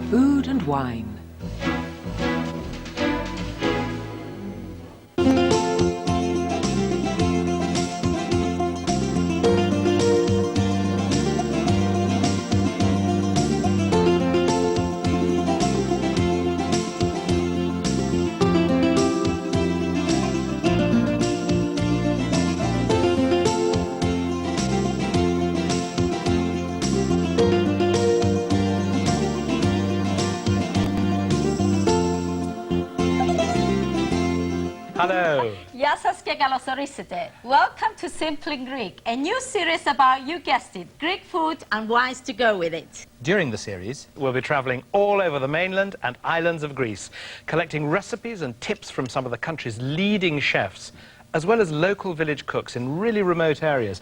Food and wine. Hello. Γεια σας και καλώς ορίσατε. Welcome to Simply Greek, a new series about, you guessed it, Greek food and wines to go with it. During the series, we'll be travelling all over the mainland and islands of Greece, collecting recipes and tips from some of the country's leading chefs, as well as local village cooks in really remote areas.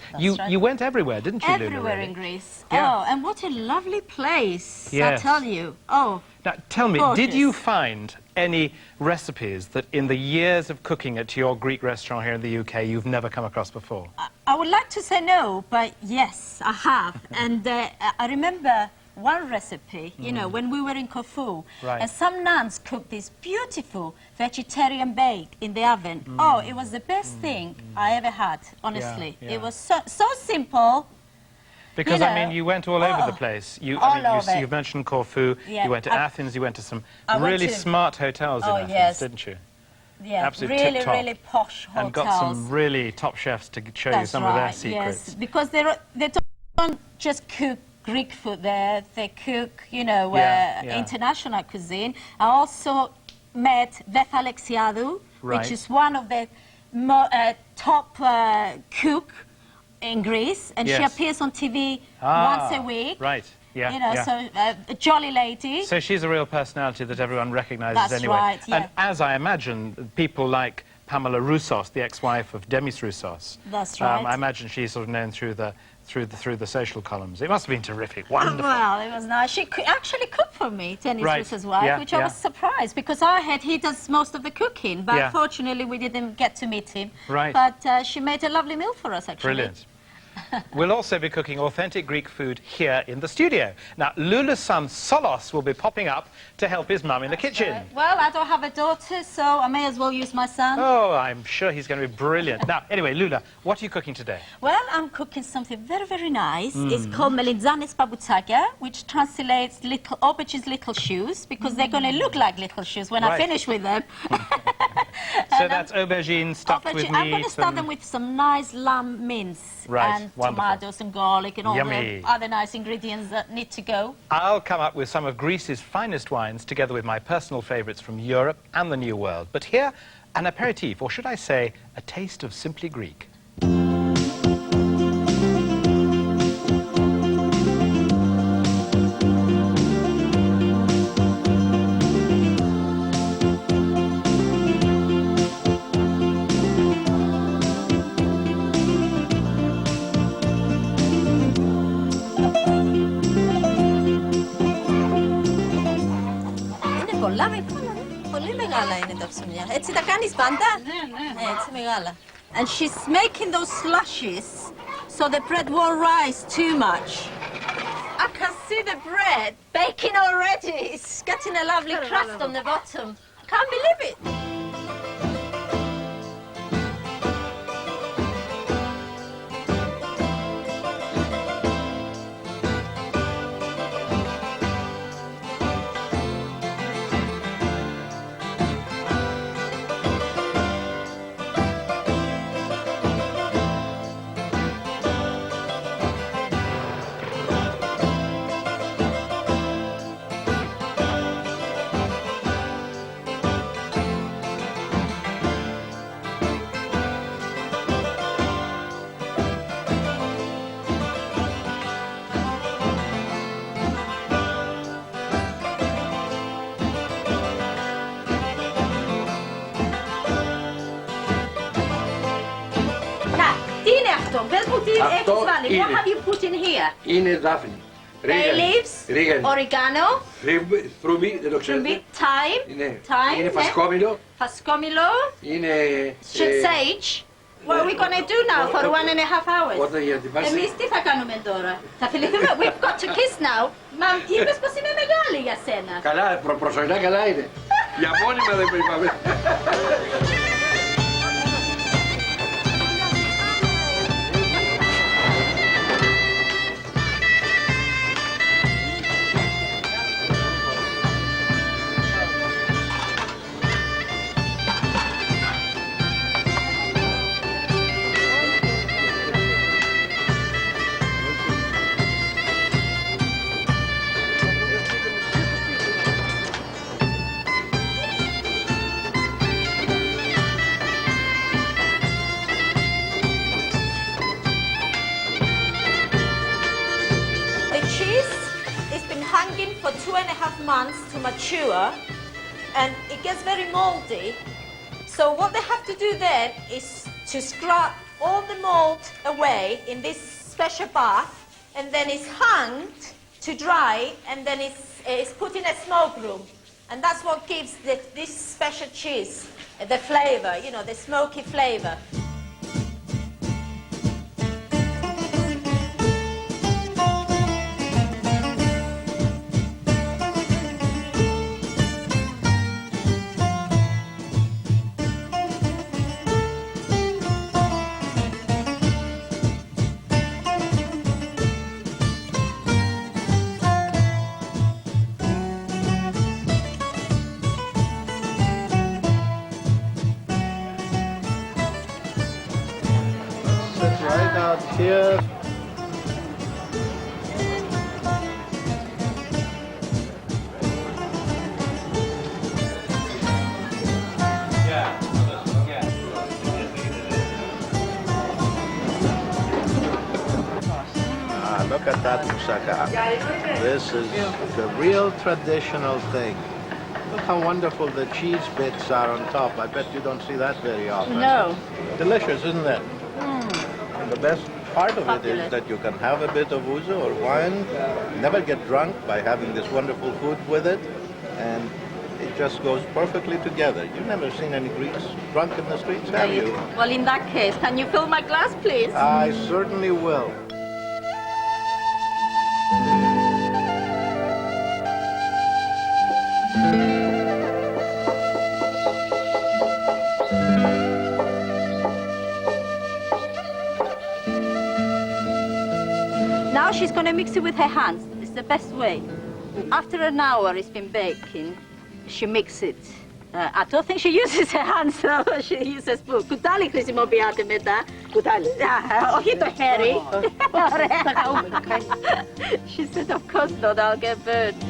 You went everywhere, didn't you, Lula? Everywhere in Greece. Yeah. Oh, and what a lovely place, I Yes. tell you. Oh, Now, tell me, did gorgeous. you find any recipes that in the years of cooking at your Greek restaurant here in the UK you've never come across before? I would like to say no, but yes, I have. And I remember one recipe, you know, when we were in Corfu, Right. and some nuns cooked this beautiful vegetarian bake in the oven. Oh, it was the best thing I ever had, honestly. yeah. It was so simple. Because, You I mean, know, you went all over the place. all over. You mentioned Corfu, Yeah, you went to Athens, you went to some I went really to- smart hotels in Oh, Athens, yes. didn't you? Yeah, Absolutely really, tip-top. really posh hotels. And got some really top chefs to show you That's some right, of their secrets. yes, because they don't just cook Greek food there, they cook, you know, Yeah. international cuisine. I also met Vefa Alexiadou, Right. which is one of the top cook in Greece, and she Yes. appears on TV once a week. Right, yeah, You know, yeah. so a jolly lady. So she's a real personality that everyone recognises That's anyway. right, yeah. And as I imagine, people like Pamela Roussos, the ex-wife of Demis Roussos. That's right. I imagine she's sort of known through the social columns. It must have been terrific, wonderful. Well, it was nice. She actually cooked for me, Denis Right, Roussos' wife, yeah, which I yeah. was surprised because I heard he does most of the cooking, but Yeah. unfortunately we didn't get to meet him. Right. But she made a lovely meal for us, actually. Brilliant. We'll also be cooking authentic Greek food here in the studio. Now, Lula's son Solos will be popping up to help his mum in the kitchen. Well, I don't have a daughter, so I may as well use my son. Oh, I'm sure he's going to be brilliant. Now, anyway, Lula, what are you cooking today? Well, I'm cooking something very, very nice. It's called melindzanis paboutsakia, which translates little aubergines little shoes, because they're going to look like little shoes when I Right. finish with them. So that's aubergine stuffed with meat. I'm going to stuff them with some nice lamb mince Right, and wonderful. tomatoes and garlic and all Yummy. the other nice ingredients that need to go. I'll come up with some of Greece's finest wines together with my personal favourites from Europe and the New World. But here, an aperitif, or should I say, a taste of simply Greek. Είναι πολλά μεγάλα, πολύ μεγάλα είναι τα ψωμιά. Έτσι τα κάνεις πάντα? Ναι, έτσι μεγάλα. And she's making those slushes so the bread won't rise too much. I can see the bread baking already. It's getting a lovely crust on the bottom. I can't believe it. Πες μου τι έχεις βάλει. What have you put in here? Είναι δάφνη. Bay leaves, Ρίγανη. oregano, Θρούμπι, δεν το ξέρετε. thyme, Είναι thyme, φασκόμηλο. φασκόμηλο, Είναι sage, What are we going to do now for 1.5 hours? Όταν για την βάση. Εμείς τι θα κάνουμε τώρα? Θα φιληθούμε? We've got to kiss now. Μα είπες πως είμαι μεγάλη για σένα. Καλά, προσωρινά καλά είναι. Για μόνιμα δεν είπαμε. For 2.5 months to mature, and it gets very moldy. So what they have to do then is to scrub all the mold away in this special bath, and then it's hung to dry, and then it's put in a smoke room, and that's what gives this special cheese the flavor, you know, the smoky flavor. Right out here. Look at that moussaka. This is the real traditional thing. Look how wonderful the cheese bits are on top. I bet you don't see that very often. No. Delicious, isn't it? And the best part of it is that you can have a bit of ouzo or wine, never get drunk by having this wonderful food with it, and it just goes perfectly together. You've never seen any Greeks drunk in the streets, have you? Well, in that case, can you fill my glass, please? I certainly will. Now she's going to mix it with her hands. It's the best way. After an hour it's been baking, she mixes it. I don't think she uses her hands, though. She uses a spoon. Κουτάλι χρησιμοποιάτε μετά. Κουτάλι. Όχι το χέρι. She said, of course not, I'll get burned.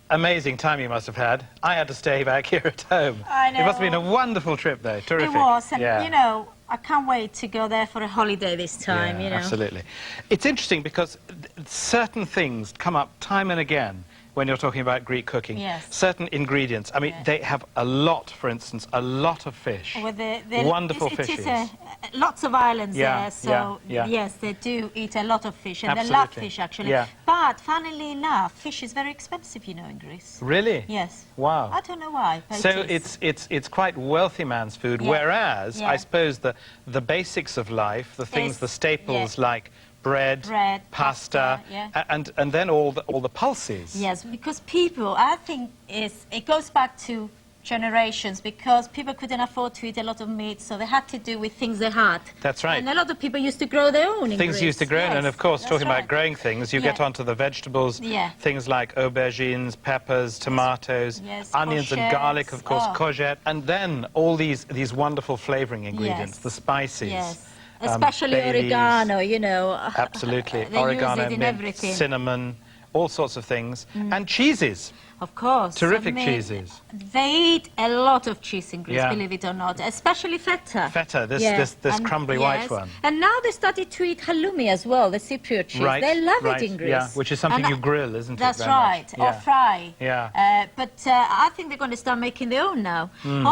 Amazing time you must have had. I had to stay back here at home. I know. It must have been a wonderful trip, though. Terrific. It was, and yeah. you know, I can't wait to go there for a holiday this time, Yeah, you know. absolutely. It's interesting because certain things come up time and again when you're talking about Greek cooking. Yes. Certain ingredients. I mean, Yes. they have a lot, for instance, a lot of fish. With Wonderful it fishes. is lots of islands Yeah, there, so yeah. yes, they do eat a lot of fish, and they Absolutely. love fish actually. Yeah. But funnily enough, fish is very expensive, you know, in Greece. Really? Yes. Wow. I don't know why. But So it is. it's quite wealthy man's food, Yeah. whereas Yeah. I suppose the basics of life, the things, Is- the staples yeah. like bread, pasta, yeah. and then all the pulses. Yes, because people, I think it goes back to generations, because people couldn't afford to eat a lot of meat, so they had to do with things they had. That's right. And a lot of people used to grow their own in Things Greece. used to grow, Yes, and of course, that's talking right. about growing things, you Yeah. get onto the vegetables, Yeah. things like aubergines, peppers, tomatoes, Yes, onions and courgettes. garlic, of course, Oh. courgette, and then all these wonderful flavoring ingredients, Yes. the spices. Yes, especially bay leaves. oregano, you know. Absolutely. They Oregano, use it in mint, everything. cinnamon, all sorts of things. And cheeses. Of course. Terrific cheeses. They eat a lot of cheese in Greece, Yeah. believe it or not, especially feta. Feta, this And- crumbly white yes. one. And now they started to eat halloumi as well, the Cypriot cheese. Right, They love right, it in Greece. yeah, which is something And you grill, isn't it, That's very much? right, or Yeah. fry. Yeah. But I think they're going to start making their own now.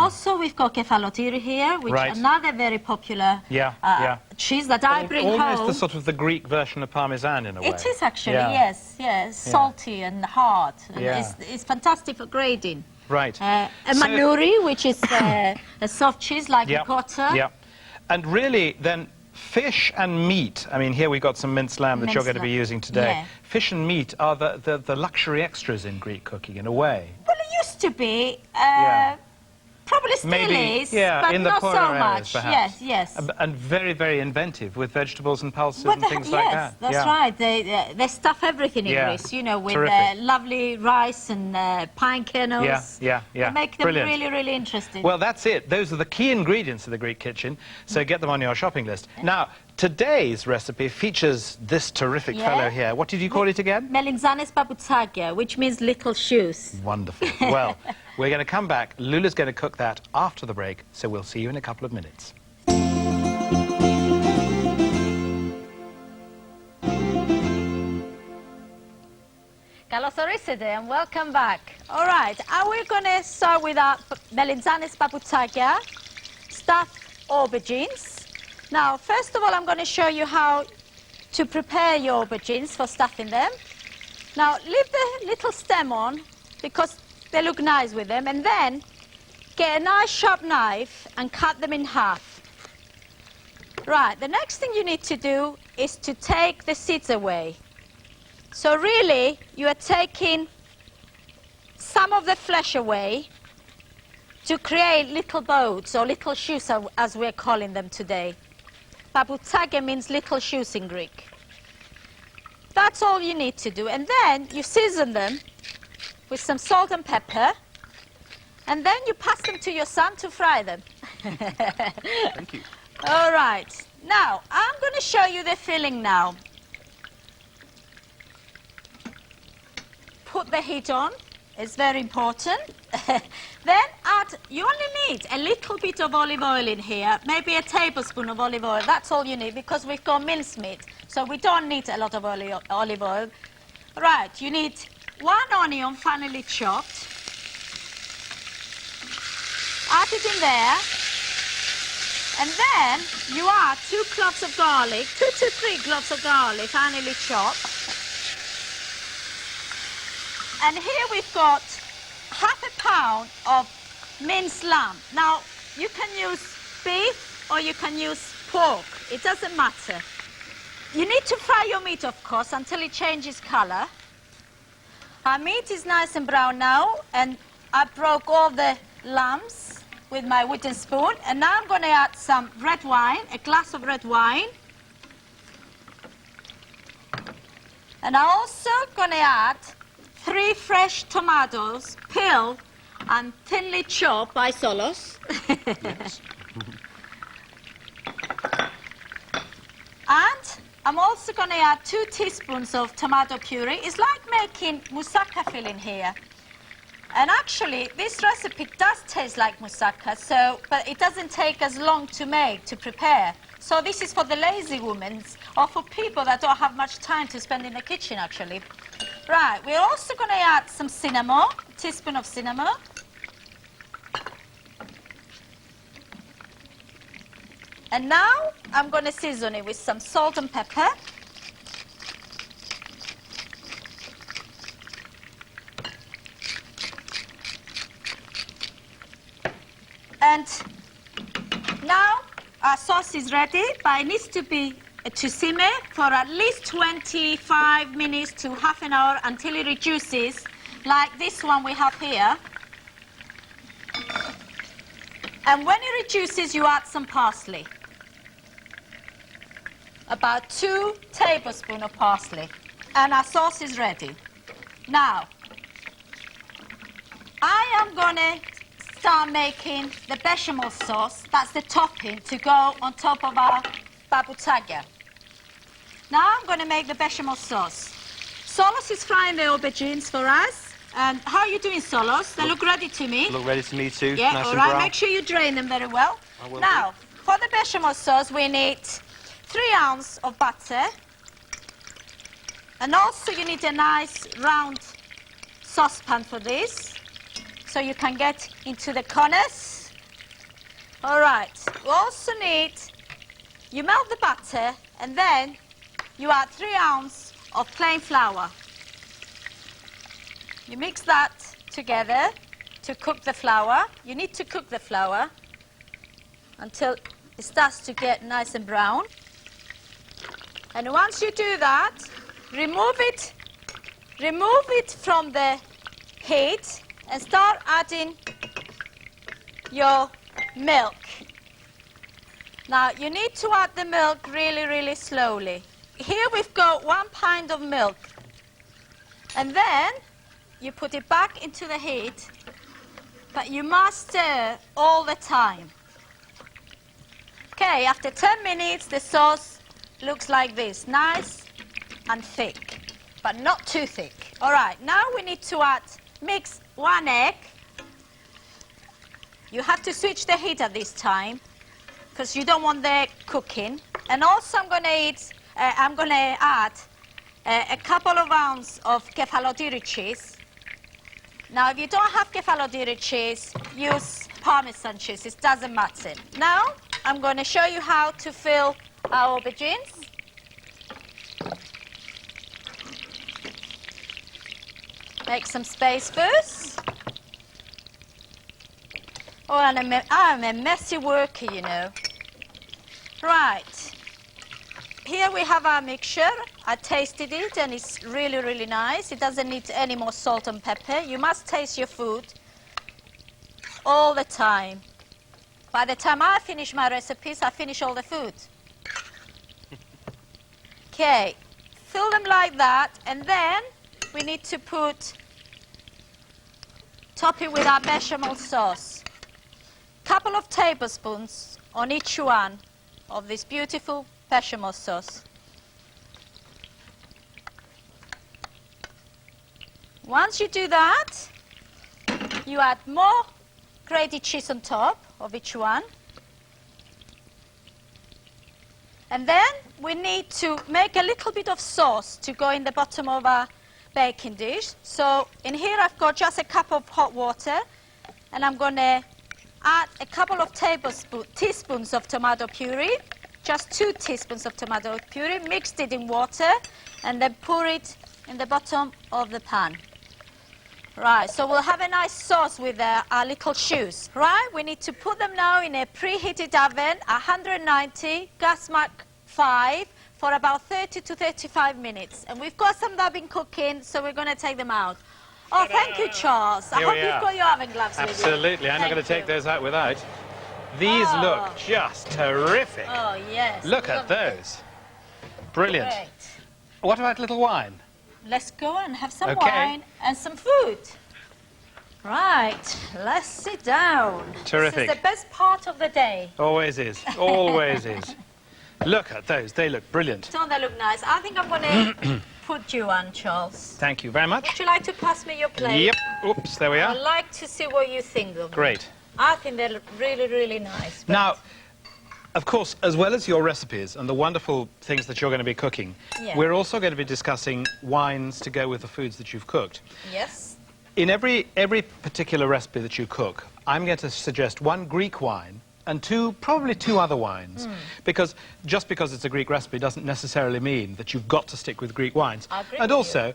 Also, we've got kefalotiri here, which Right. another very popular Yeah, yeah. cheese that I bring Almost home. the sort of the Greek version of Parmesan in a way. It is actually, Yeah. yes, yes. Salty and hard. And Yeah. it's fantastic for grading. Right. A So- manuri, which is a soft cheese like Yeah, ricotta. yeah. And really, then, fish and meat, I mean, here we've got some minced lamb that you're Minced going to be lamb. using today. Yeah. Fish and meat are the luxury extras in Greek cooking, in a way. Well, it used to be. Yeah. Probably still Maybe, is, yeah, but in the not poorer so areas, much. perhaps. Yes, yes. And very, very inventive with vegetables and pulses But and things like yes, that. that's Yeah. right. They stuff everything in Yeah. Greece, you know, with Terrific. lovely rice and pine kernels. Yeah, yeah, yeah. They make them Brilliant. really, really interesting. Well, that's it. Those are the key ingredients of the Greek kitchen, so get them on your shopping list. Now, today's recipe features this terrific Yeah. fellow here. What did you call it again? Melinzanes papoutsakia, which means little shoes. Wonderful. Well, we're going to come back. Lula's going to cook that after the break, so we'll see you in a couple of minutes. Καλώς ορίσατε and welcome back. All right, we're going to start with our melinzanes papoutsakia, stuffed aubergines. Now, first of all, I'm going to show you how to prepare your aubergines for stuffing them. Now, leave the little stem on because they look nice with them, and then get a nice sharp knife and cut them in half. Right, the next thing you need to do is to take the seeds away. So really, you are taking some of the flesh away to create little boats or little shoes, as we're calling them today. Papoutsakia means little shoes in Greek. That's all you need to do. And then you season them with some salt and pepper, and then you pass them to your son to fry them. Thank you. All right. Now, I'm going to show you the filling now. Put the heat on. It's very important. Then you only need a little bit of olive oil in here, maybe a tablespoon of olive oil. That's all you need because we've got mincemeat, so we don't need a lot of olive oil. Right, you need 1 onion finely chopped. Add it in there. And then you add 2 cloves of garlic, 2 to 3 cloves of garlic finely chopped. And here we've got ½ pound of minced lamb. Now, you can use beef or you can use pork. It doesn't matter. You need to fry your meat, of course, until it changes color. Our meat is nice and brown now, and I broke all the lumps with my wooden spoon. And now I'm going to add some red wine, a glass of red wine. And I'm also going to add 3 fresh tomatoes, peeled and thinly chopped by Solos. Yes. And I'm also going to add 2 teaspoons of tomato puree. It's like making moussaka filling here. And actually, this recipe does taste like moussaka, but it doesn't take as long to make, to prepare. So this is for the lazy women or for people that don't have much time to spend in the kitchen, actually. Right, we're also going to add some cinnamon, a teaspoon of cinnamon. And now I'm going to season it with some salt and pepper. And now our sauce is ready, but it needs to simmer for at least 25 minutes to half an hour until it reduces, like this one we have here. And when it reduces, you add some parsley. About 2 tablespoons of parsley. And our sauce is ready. Now, I am going to start making the bechamel sauce. That's the topping to go on top of our papoutsakia. Now I'm going to make the bechamel sauce. Solos is frying the aubergines for us. And how are you doing, Solos? They look ready to me. Look ready to me too. Yeah, Nice all and right. brown. Make sure you drain them very well. I will Now, for the bechamel sauce, we need 3 ounces of butter. And also you need a nice round saucepan for this, so you can get into the corners. All right. We also need, you melt the butter, and then you add 3 ounces of plain flour. You mix that together. to cook the flour. You need to cook the flour until it starts to get nice and brown. And once you do that, remove it from the heat and start adding your milk. Now, you need to add the milk really, really slowly. Here we've got 1 pint of milk. And then you put it back into the heat, but you must stir all the time. Okay, after 10 minutes, the sauce looks like this, nice and thick, but not too thick. All right, now we need to mix 1 egg. You have to switch the heat at this time, because you don't want the egg cooking. And also I'm going to add a couple of ounces of kefalotiri cheese. Now, if you don't have kefalotiri cheese, use Parmesan cheese. It doesn't matter. Now, I'm going to show you how to fill our aubergines. Make some space first. Oh, and I'm a messy worker, you know. Right. Here we have our mixture. I tasted it and it's really, really nice. It doesn't need any more salt and pepper. You must taste your food all the time. By the time I finish my recipes, I finish all the food. Okay, fill them like that, and then we need to top it with our bechamel sauce. Couple of tablespoons on each one of this beautiful bechamel sauce. Once you do that, you add more grated cheese on top of each one. And then we need to make a little bit of sauce to go in the bottom of our baking dish. So in here I've got just a cup of hot water, and I'm going to add a couple of teaspoons of tomato puree, just 2 teaspoons of tomato puree, mixed it in water, and then pour it in the bottom of the pan. Right, so we'll have a nice sauce with our little shoes. Right, we need to put them now in a preheated oven, 190, gas mark 5, for about 30 to 35 minutes. And we've got some that have been cooking, so we're going to take them out. Oh, thank you, Charles. I hope you've got your oven gloves with you. Absolutely, I'm not going to take those out without. These look just terrific. Oh, yes. Look at those. Brilliant. Great. What about a little wine? Let's go and have some Okay. wine and some food. Right, let's sit down. Terrific. This is the best part of the day. Always is. Always is. Look at those. They look brilliant. Don't they look nice? I think I'm going to put you on, Charles. Thank you very much. Would you like to pass me your plate? Yep. Oops, there we I'd are. like to see what you think of them. Great. I think they look really, really nice. but- Now, of course, as well as your recipes and the wonderful things that you're going to be cooking, Yeah. we're also going to be discussing wines to go with the foods that you've cooked. Yes. In every particular recipe that you cook, I'm going to suggest 1 Greek wine and probably two other wines. Because just because it's a Greek recipe doesn't necessarily mean that you've got to stick with Greek wines. I agree And with also,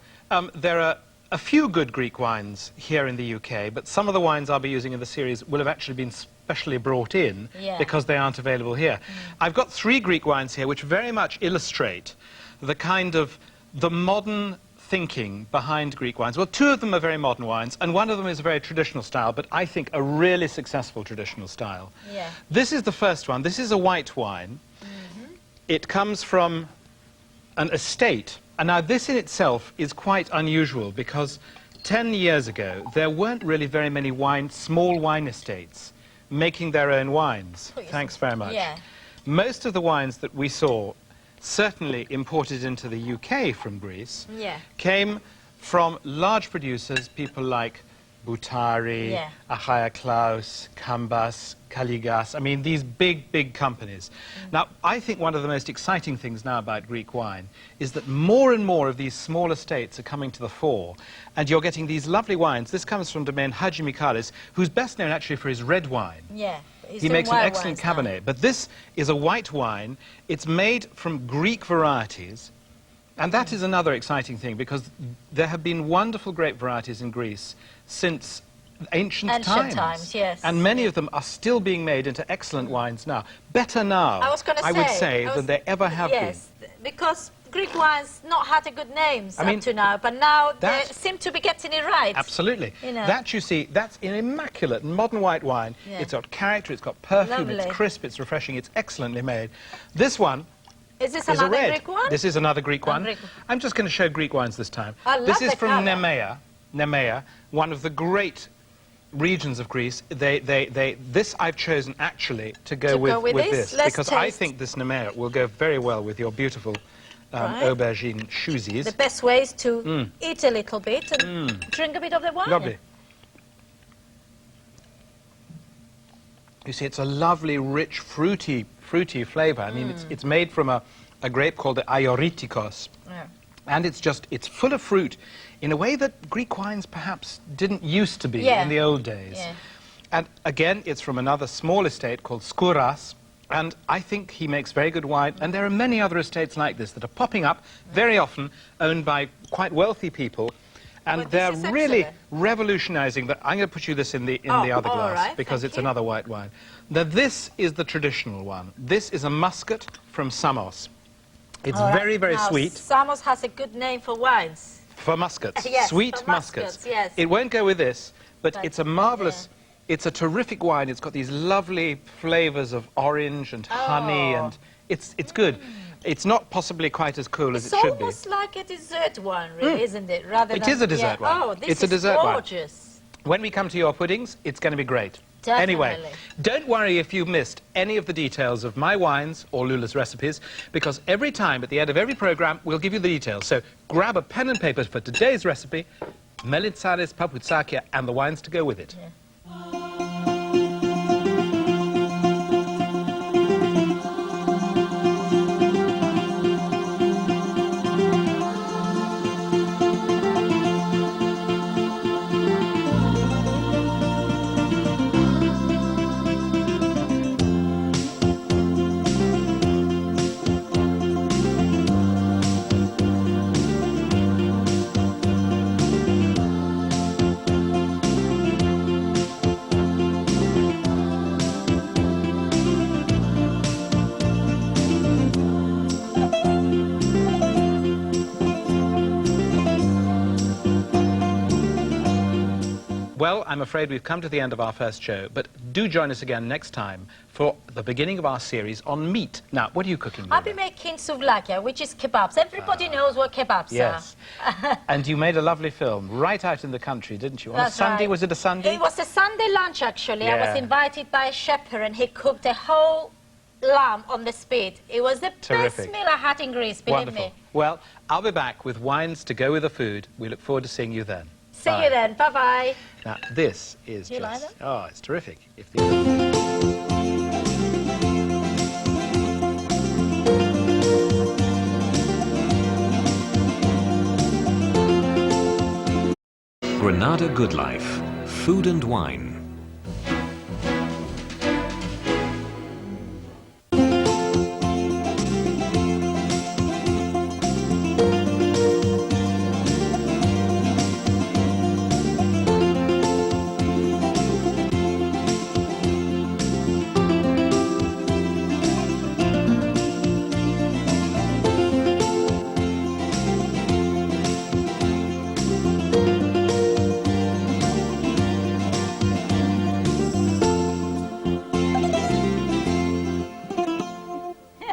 there are a few good Greek wines here in the UK, but some of the wines I'll be using in the series will have actually been specially brought in Yeah. because they aren't available here. I've got 3 Greek wines here which very much illustrate the modern thinking behind Greek wines. Well, 2 of them are very modern wines, and 1 of them is a very traditional style, but I think a really successful traditional style. Yeah. This is the first one. This is a white wine. It comes from an estate. And now this in itself is quite unusual because 10 years ago, there weren't really very many small wine estates making their own wines. Thanks very much. Yeah. Most of the wines that we saw, certainly imported into the UK from Greece, Yeah. came from large producers, people like Boutari, Yeah. Achaia Klaus, Kambas, Kaligas. I mean, these big, big companies. Now, I think one of the most exciting things now about Greek wine is that more and more of these small estates are coming to the fore, and you're getting these lovely wines. This comes from Domaine Hadji Michalis, who's best known actually for his red wine. Yeah. He's He doing makes an white excellent wines now. Cabernet. But this is a white wine. It's made from Greek varieties. And that is another exciting thing, because there have been wonderful grape varieties in Greece since Ancient times, yes. And many of them are still being made into excellent wines now. Better now, I would say, than they ever have been. Yes, because Greek wines not had a good names up to now, but now they seem to be getting it right. Absolutely. You know. That, you see, that's an immaculate modern white wine. Yeah. It's got character, it's got perfume, Lovely. it's crisp, it's refreshing, it's excellently made. This one is this is a another red. Greek one? This is another Greek one. Greek. I'm just going to show Greek wines this time. I love This is the from colour. Nemea, one of the great regions of Greece. This I've chosen actually to go with this, Let's because I taste. think this Nemea will go very well with your beautiful aubergine shoesies. The best way is to eat a little bit and drink a bit of the wine. Lovely. You see, it's a lovely, rich, fruity flavour. I mean, it's made from a grape called the Ioritikos. Yeah. And it's full of fruit in a way that Greek wines perhaps didn't used to be Yeah. in the old days. Yeah. And again, it's from another small estate called Skouras. And I think he makes very good wine. And there are many other estates like this that are popping up, very often owned by quite wealthy people. And Well, they're this is really excellent. revolutionizing that. I'm going to put you this in the other all glass right, because thank it's you. another white wine. Now, this is the traditional one. This is a muscat from Samos. It's All right. very, very Now, sweet. Samos has a good name for wines. For muscats. Yes, Sweet for muscats, yes. It won't go with this, but But, it's a marvellous, it's a terrific wine. It's got these lovely flavours of orange and honey, and it's good. It's not possibly quite as cool as It's it should be. almost like a dessert one, really, isn't it? Rather It than, is a dessert wine. Oh, this It's a is dessert wine. gorgeous. When we come to your puddings, it's going to be great. Anyway, Definitely. don't worry if you've missed any of the details of my wines or Lula's recipes, because every time at the end of every programme, we'll give you the details. So grab a pen and paper for today's recipe, melitsaris, papoutsakya, and the wines to go with it. Well, I'm afraid we've come to the end of our first show, but do join us again next time for the beginning of our series on meat. Now, what are you cooking, Lula? I'll be making souvlakia, which is kebabs. Everybody knows what kebabs Yes. are. And you made a lovely film right out in the country, didn't you? On a That's Sunday, right. was it a Sunday? It was a Sunday lunch, actually. I Yeah. was invited by a shepherd, and he cooked a whole lamb on the spit. It was the Terrific. best meal I had in Greece, believe Wonderful. me. Well, I'll be back with wines to go with the food. We look forward to seeing you then. See Bye. you then. Bye-bye. Now, this is You like just... that? Oh, it's terrific. If the... Granada Good Life, Food and Wine.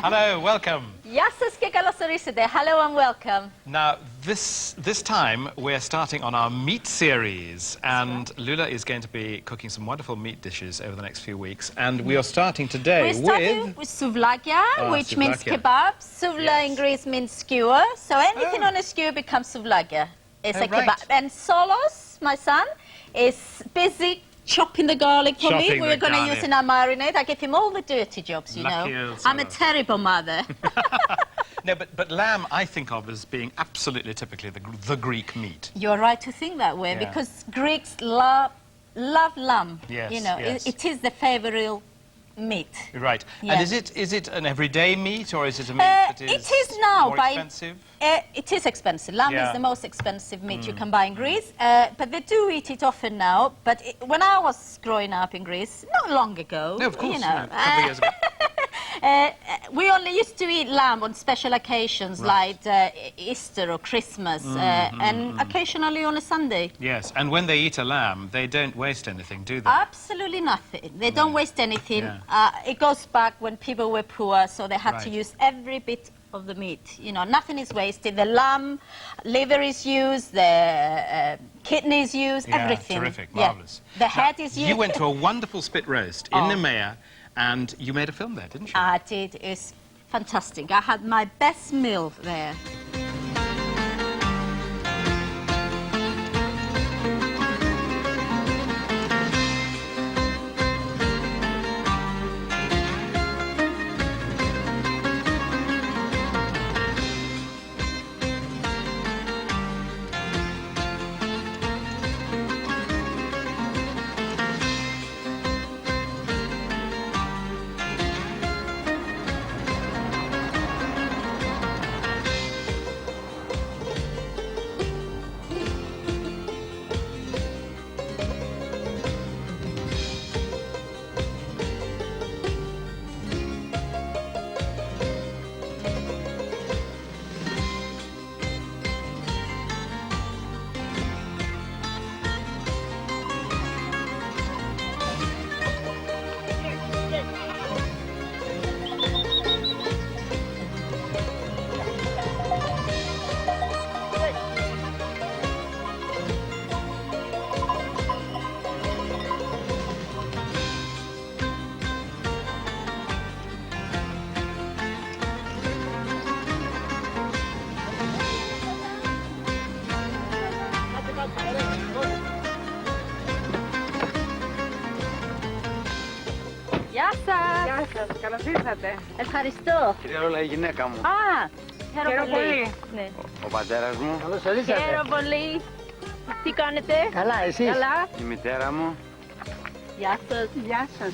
Hello, welcome. Γεια σας και καλώς ορίσατε. Hello and welcome. Now, this time we're starting on our meat series, and Lula is going to be cooking some wonderful meat dishes over the next few weeks. And we are starting today We're starting with souvlakia, which means souvlakia. kebab. Souvla in Yes. Greece means skewer. So anything on a skewer becomes souvlakia. It's Oh, a kebab. right. And Solos, my son, is busy chopping the garlic for Chopping me. We're the going to garlic. use in our marinade. I give him all the dirty jobs, you Lucky know. old I'm a Solos. terrible mother. No, but lamb I think of as being absolutely typically the Greek meat. You're right to think that way, Yeah. because Greeks love lamb. Yes, You know, yes. it is the favorite meat. Right. Yeah. And is it an everyday meat, or is it a meat that is It is now more by expensive? It is expensive. Lamb Yeah. is the most expensive meat you can buy in Greece, but they do eat it often now. But when I was growing up in Greece, not long ago, No, of course. you know, A couple of years ago. we only used to eat lamb on special occasions like Easter or Christmas, and occasionally on a Sunday. Yes. And when they eat a lamb, they don't waste anything, do they? Absolutely nothing. They don't waste anything. Yeah. It goes back when people were poor, so they had to Right. use every bit of the meat. You know, nothing is wasted. The lamb liver is used, the kidney is used, Yeah, everything. terrific, Yeah. marvellous. The head is used. You went to a wonderful spit roast in Oh. Nemea, and you made a film there, didn't you? I did. It's fantastic. I had my best meal there. Γεια σας. Γεια σας, καλώς ήρθατε. Ευχαριστώ. Κυρία Ρόλα, η γυναίκα μου. Α, χαίρομαι Χαίρομαι πολύ. πολύ. Ναι. Ο πατέρας μου. Καλώς ορίσατε. Χαίρομαι πολύ. Τι κάνετε? Καλά, εσείς. Καλά. Η μητέρα μου Γεια σας. Γεια σας.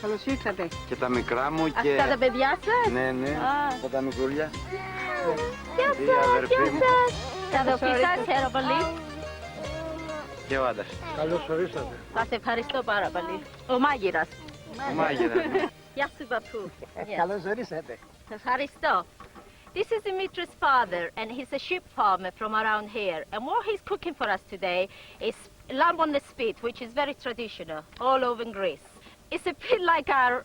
Καλώς ήρθατε. και τα μικρά μου και... Αυτά τα παιδιά σας. Ναι, ναι, Α. αυτά τα μικρούλια. Γεια Η σας, αδερφή γεια μου. σας. Τα αδελφή σας, χαίρομαι πολύ. Και ο άντρας. Καλώς ορίσατε. Σας ευχαριστώ πάρα πολύ. Ο μάγειρας. Ο μάγειρας. Γεια σου, παππού. Yes. Καλώς ορίσατε. Ευχαριστώ. This is Dimitri's father, and he's a sheep farmer from around here. And what he's cooking for us today is lamb on the spit, which is very traditional all over Greece. It's a bit like our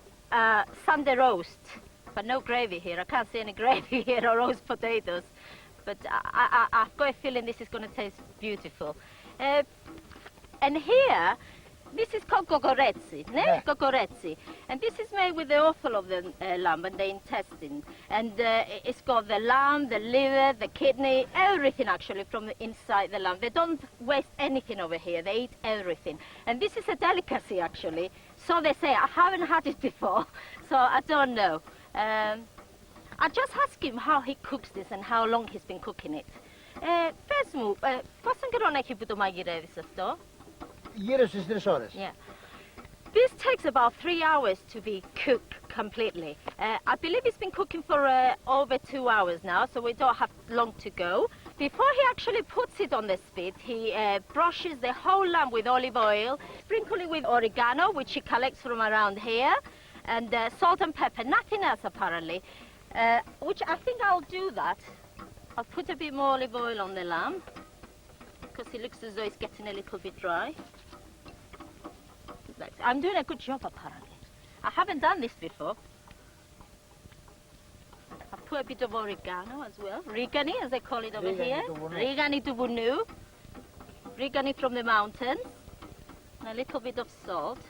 Sunday roast, but no gravy here. I can't see any gravy here or roast potatoes. But I've got a feeling this is going to taste beautiful. And here, this is called gogoretsi, ne? Yeah. Gogoretsi. And this is made with the offal of the lamb and the intestine. And it's got the lamb, the liver, the kidney, everything actually from the inside the lamb. They don't waste anything over here. They eat everything. And this is a delicacy actually. So they say, I haven't had it before, so I don't know. I just asked him how he cooks this and how long he's been cooking it. Πες μου, πόσο καιρό έχει που το μαγειρεύεις αυτό? Γύρω στις 3 ώρες. Yeah. This takes about 3 hours to be cooked completely. I believe it's been cooking for over 2 hours now, so we don't have long to go. Before he actually puts it on the spit, he brushes the whole lamb with olive oil, sprinkling with oregano, which he collects from around here, and salt and pepper, nothing else apparently, which I think I'll do that. I'll put a bit more olive oil on the lamb, because it looks as though it's getting a little bit dry. I'm doing a good job, apparently. I haven't done this before. I put a bit of oregano as well. Rigani, as they call it over Rigani here. του βουνού. Rigani του βουνού. Rigani from the mountains. And a little bit of salt.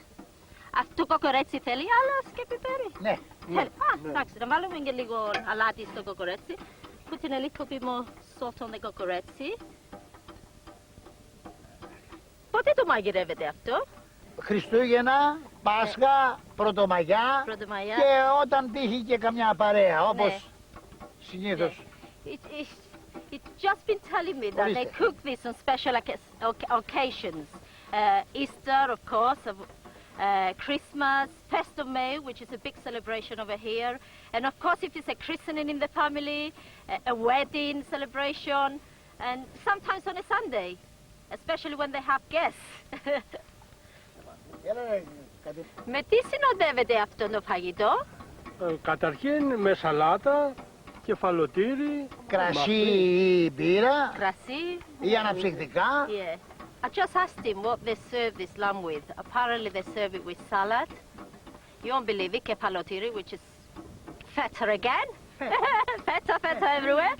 Αυτό κοκορέτσι θέλει άλλος και πιπέρι. Ναι. Θέλει. Α, εντάξει, να βάλουμε και λίγο αλάτι στο κοκορέτσι. Put in a little bit more salt on the κοκορέτσι. Πότε το μαγειρεύετε αυτό? Χριστούγεννα, Πάσχα, Πρωτομαγιά Πρωτομαγιά. και όταν τύχει και καμιά παρέα, όπως συνήθως. It's just been telling me that they cook this on special occasions. Easter, of course, Christmas, 1st of May, which is a big celebration over here. And of course, if it's a christening in the family, a wedding celebration, and sometimes on a Sunday, especially when they have guests. Με τι συνοδεύεται αυτό το φαγητό? Καταρχήν με σαλάτα, κεφαλοτήρι, Κρασί, μπύρα Κρασί. ή αναψυκτικά. Yeah. I just asked him what they serve this lamb with. Apparently they serve it with salad. You won't believe it, kefalotiri, which is feta again. Feta everywhere.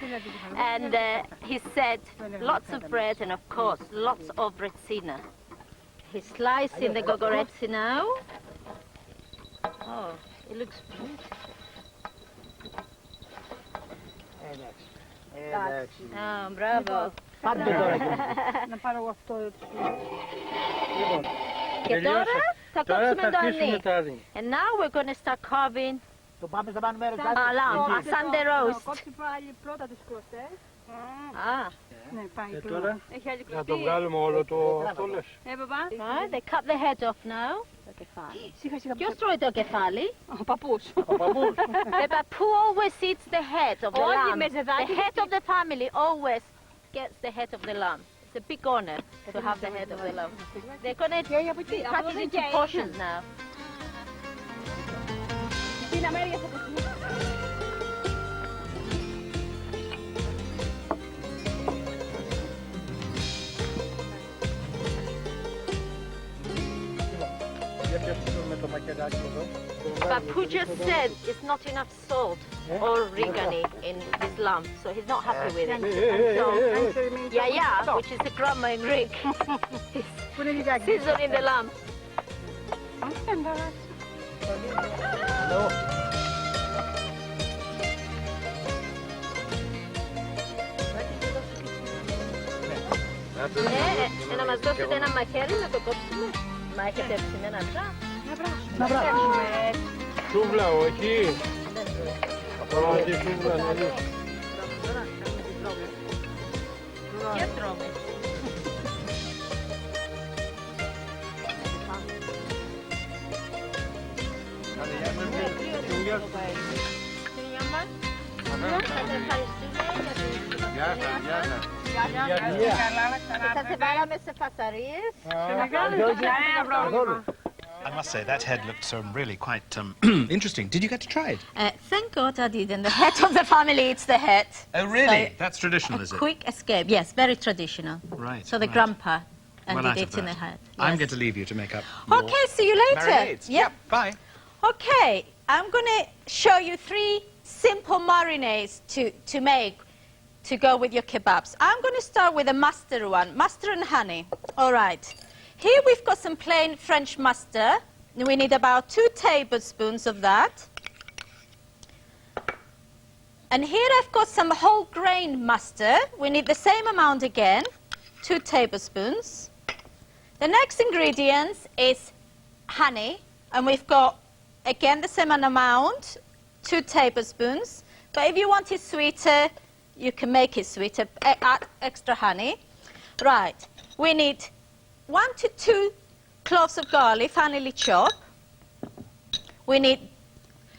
And he said lots of bread and of course lots of retsina. He's slicing the gogoretsi now. Oh, it looks beautiful. Εντάξει. Oh, bravo. Πάντε τώρα. Να πάρω αυτό. Και τώρα θα Τώρα κόψουμε θα το αρχίσουμε ανί. το αρνί. And now we're going to start carving Το πάμε στο πάνω μέρος. a lamb, a Sunday Να roast. κόψει πάλι πρώτα τις κλωστές. Ah, Ναι, πάει Και κλωστές. τώρα Έχει άλλη να κλωστή. το βγάλουμε όλο το αυτό λες. Παπά. right, they cut the head off now. Το κεφάλι. Σιγά σιγά. Ποιος τρώει το κεφάλι? Ο παππούς. The papu always eats the head of the Όλοι lamb. οι μεζεδάκοι The head of the family always gets the head of the lamb. It's a big honor to have the head of the lamb. They're going to cut it into portions now. Την αμέρεια θα το Για πιάσουμε με το μακεδάκι εδώ. Papu just said it's not enough salt or oregano in this lamb, so he's not happy with it. And so, Yaya, which is the grandma in Greek, Πού είναι λιγάκι. seasoning the lamb. Να μας δώσετε ένα μαχαίρι να το κόψουμε. Μα έχετε ψημένα αυγά. Να βράσουμε. Σούβλα, όχι. Όχι, σούβλα, ναι. Ποιος τρώμε? Σας εβάλαμε σε φασαρίες. I must say, that head looked really quite interesting. Did you get to try it? Thank God I didn't. The head of the family eats the head. Oh, really? So, That's traditional, is A it? quick escape. Yes, very traditional. Right, So the right. grandpa and Well, he out of eats in the that. head. I'm Yes. going to leave you to make up more Okay, see you later. marinades. Yep. Bye. Okay, I'm going to show you 3 simple marinades to make to go with your kebabs. I'm going to start with a mustard one, mustard and honey. All right. Here we've got some plain French mustard. We need about 2 tablespoons of that. And here I've got some whole grain mustard. We need the same amount again, 2 tablespoons. The next ingredients is honey, and we've got, again, the same amount, 2 tablespoons. But if you want it sweeter, you can make it sweeter, add extra honey. Right, we need 1 to 2 cloves of garlic, finely chopped. We need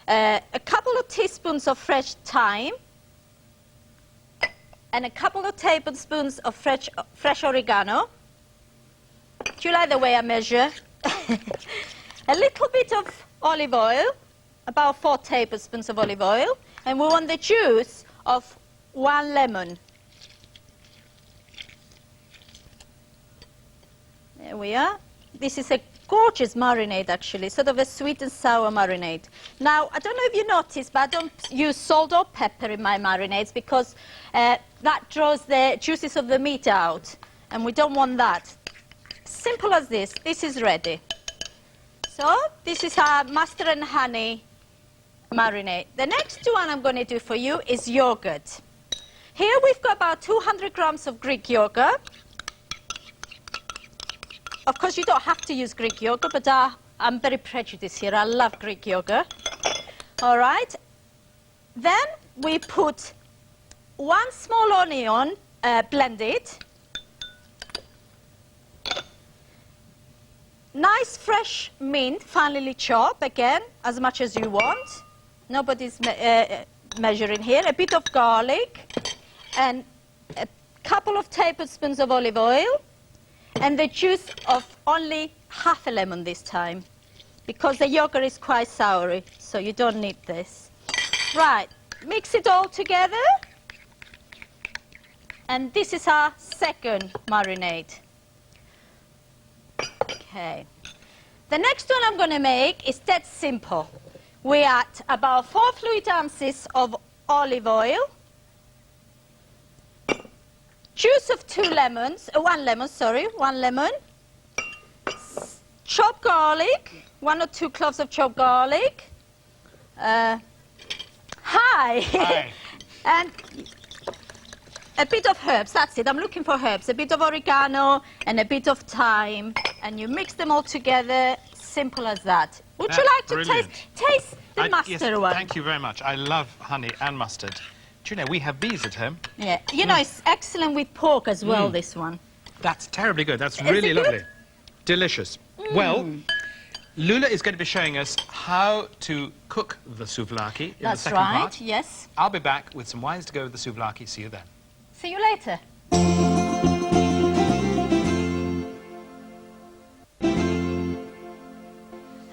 a couple of teaspoons of fresh thyme, and a couple of tablespoons of fresh oregano. Do you like the way I measure? A little bit of olive oil, about 4 tablespoons of olive oil, and we want the juice of 1 lemon. There we are. This is a gorgeous marinade, actually, sort of a sweet and sour marinade. Now, I don't know if you noticed, but I don't use salt or pepper in my marinades because that draws the juices of the meat out, and we don't want that. Simple as this. This is ready. So, this is our mustard and honey marinade. The next one I'm going to do for you is yogurt. Here we've got about 200 grams of Greek yogurt. Of course, you don't have to use Greek yogurt, but I'm very prejudiced here. I love Greek yogurt. All right. Then we put 1 small onion blended. nice fresh mint, finely chopped, again, as much as you want. Nobody's measuring here. A bit of garlic and a couple of tablespoons of olive oil and the juice of only half a lemon this time because the yogurt is quite soury, so you don't need this. Right, mix it all together. And this is our second marinade. Okay. The next one I'm going to make is that simple. We add about 4 fluid ounces of olive oil, juice of 1 lemon, chopped garlic, 1 or 2 cloves of chopped garlic, Hi. and a bit of herbs, that's it, I'm looking for herbs, a bit of oregano and a bit of thyme, and you mix them all together, simple as that. Would you like to Brilliant. taste the mustard yes, one? Thank you very much. I love honey and mustard. Do you know, we have these at home. Yeah, you know, it's excellent with pork as well, this one. That's terribly good. That's Is really it good? lovely. Delicious. Well, Lula is going to be showing us how to cook the souvlaki in the That's second right, part. yes. I'll be back with some wines to go with the souvlaki. See you then. See you later.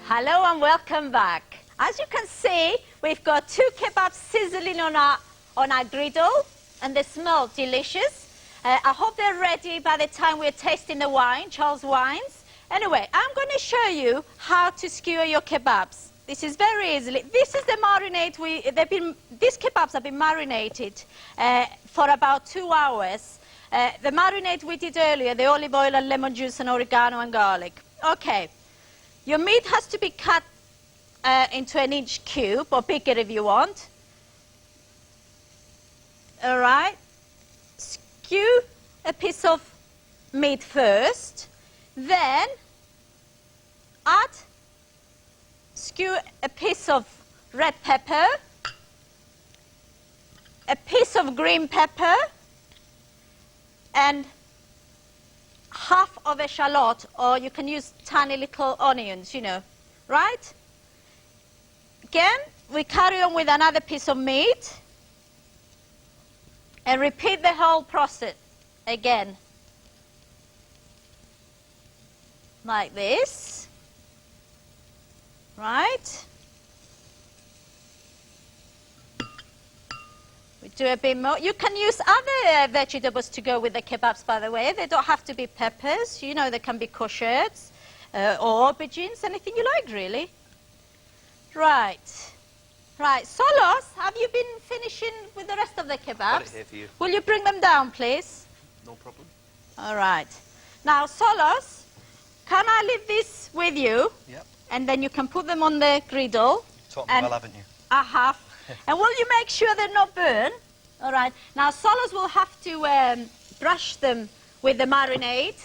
Hello and welcome back. As you can see, we've got 2 kebabs sizzling on our griddle, and they smell delicious. I hope they're ready by the time we're tasting the wine, Charles Wines. Anyway, I'm going to show you how to skewer your kebabs. This is very easily. This is the marinade. These kebabs have been marinated for about 2 hours. The marinade we did earlier, the olive oil and lemon juice and oregano and garlic. Okay, your meat has to be cut into an inch cube or bigger if you want. All right. Skew a piece of meat first, then skew a piece of red pepper, a piece of green pepper, and half of a shallot, or you can use tiny little onions, you know, right? Again, we carry on with another piece of meat and repeat the whole process again. Like this, right? We do a bit more. You can use other vegetables to go with the kebabs, by the way. They don't have to be peppers. You know, they can be courgettes or aubergines, anything you like, really. Right. Right. Solos, have you been finishing with the rest of the kebabs? Got it here for you. Will you bring them down, please? No problem. All right. Now, Solos, can I leave this with you? Yep. And then you can put them on the griddle. Taught me And well, haven't you? I have. And will you make sure they're not burned? All right. Now, Solos will have to brush them with the marinade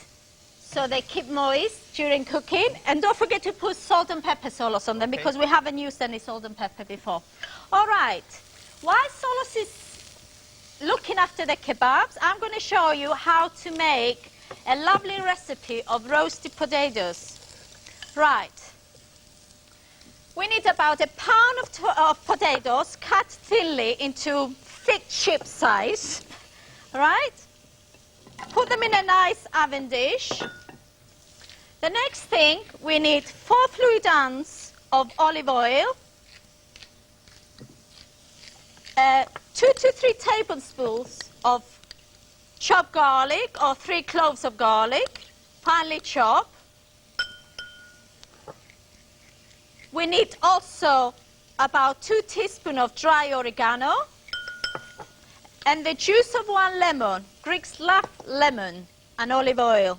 so they keep moist during cooking. And don't forget to put salt and pepper, Solos, on them because we haven't used any salt and pepper before. All right. While Solos is looking after the kebabs, I'm going to show you how to make a lovely recipe of roasted potatoes. Right. We need about 1 pound of potatoes cut thinly into thick chip size. Right? Put them in a nice oven dish. The next thing, we need 4 fluid ounces of olive oil, 2 to 3 tablespoons of chopped garlic or 3 cloves of garlic, finely chopped. We need also about 2 teaspoons of dry oregano and the juice of 1 lemon, Greeks love lemon, and olive oil.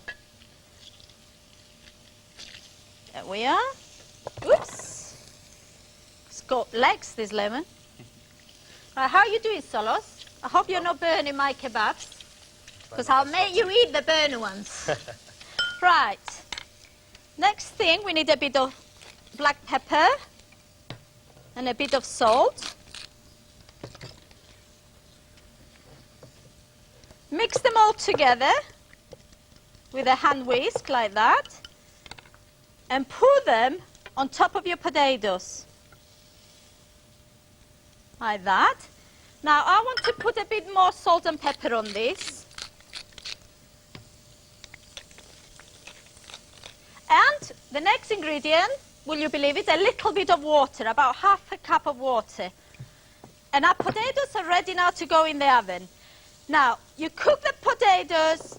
There we are. Oops. It's got legs, this lemon. Right, how are you doing, Solos? I hope you're not burning my kebabs, because I'll make you eat the burnt ones. Right. Next thing, we need a bit of black pepper and a bit of salt. Mix them all together with a hand whisk like that. and put them on top of your potatoes. Like that. Now I want to put a bit more salt and pepper on this. And the next ingredient, will you believe it, a little bit of water, about half a cup of water. And our potatoes are ready now to go in the oven. Now, you cook the potatoes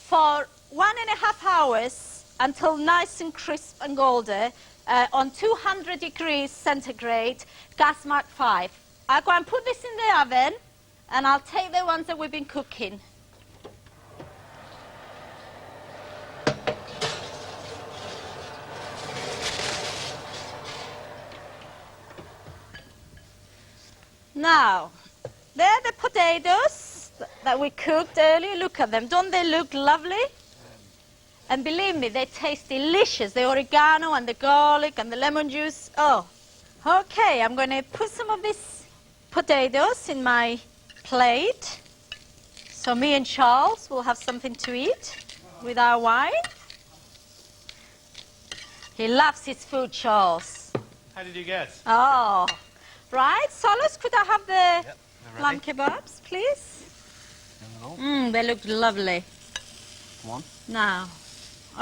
for 1.5 hours until nice and crisp and golden on 200 degrees centigrade, gas mark 5. I'll go and put this in the oven, and I'll take the ones that we've been cooking. Now, they're the potatoes that we cooked earlier. Look at them. Don't they look lovely? And believe me, they taste delicious. The oregano and the garlic and the lemon juice. Oh, okay. I'm going to put some of these potatoes in my plate. So me and Charles will have something to eat with our wine. He loves his food, Charles. How did you guess? Oh, right. Solos, could I have the lamb kebabs, please? They look lovely. Come on. Now,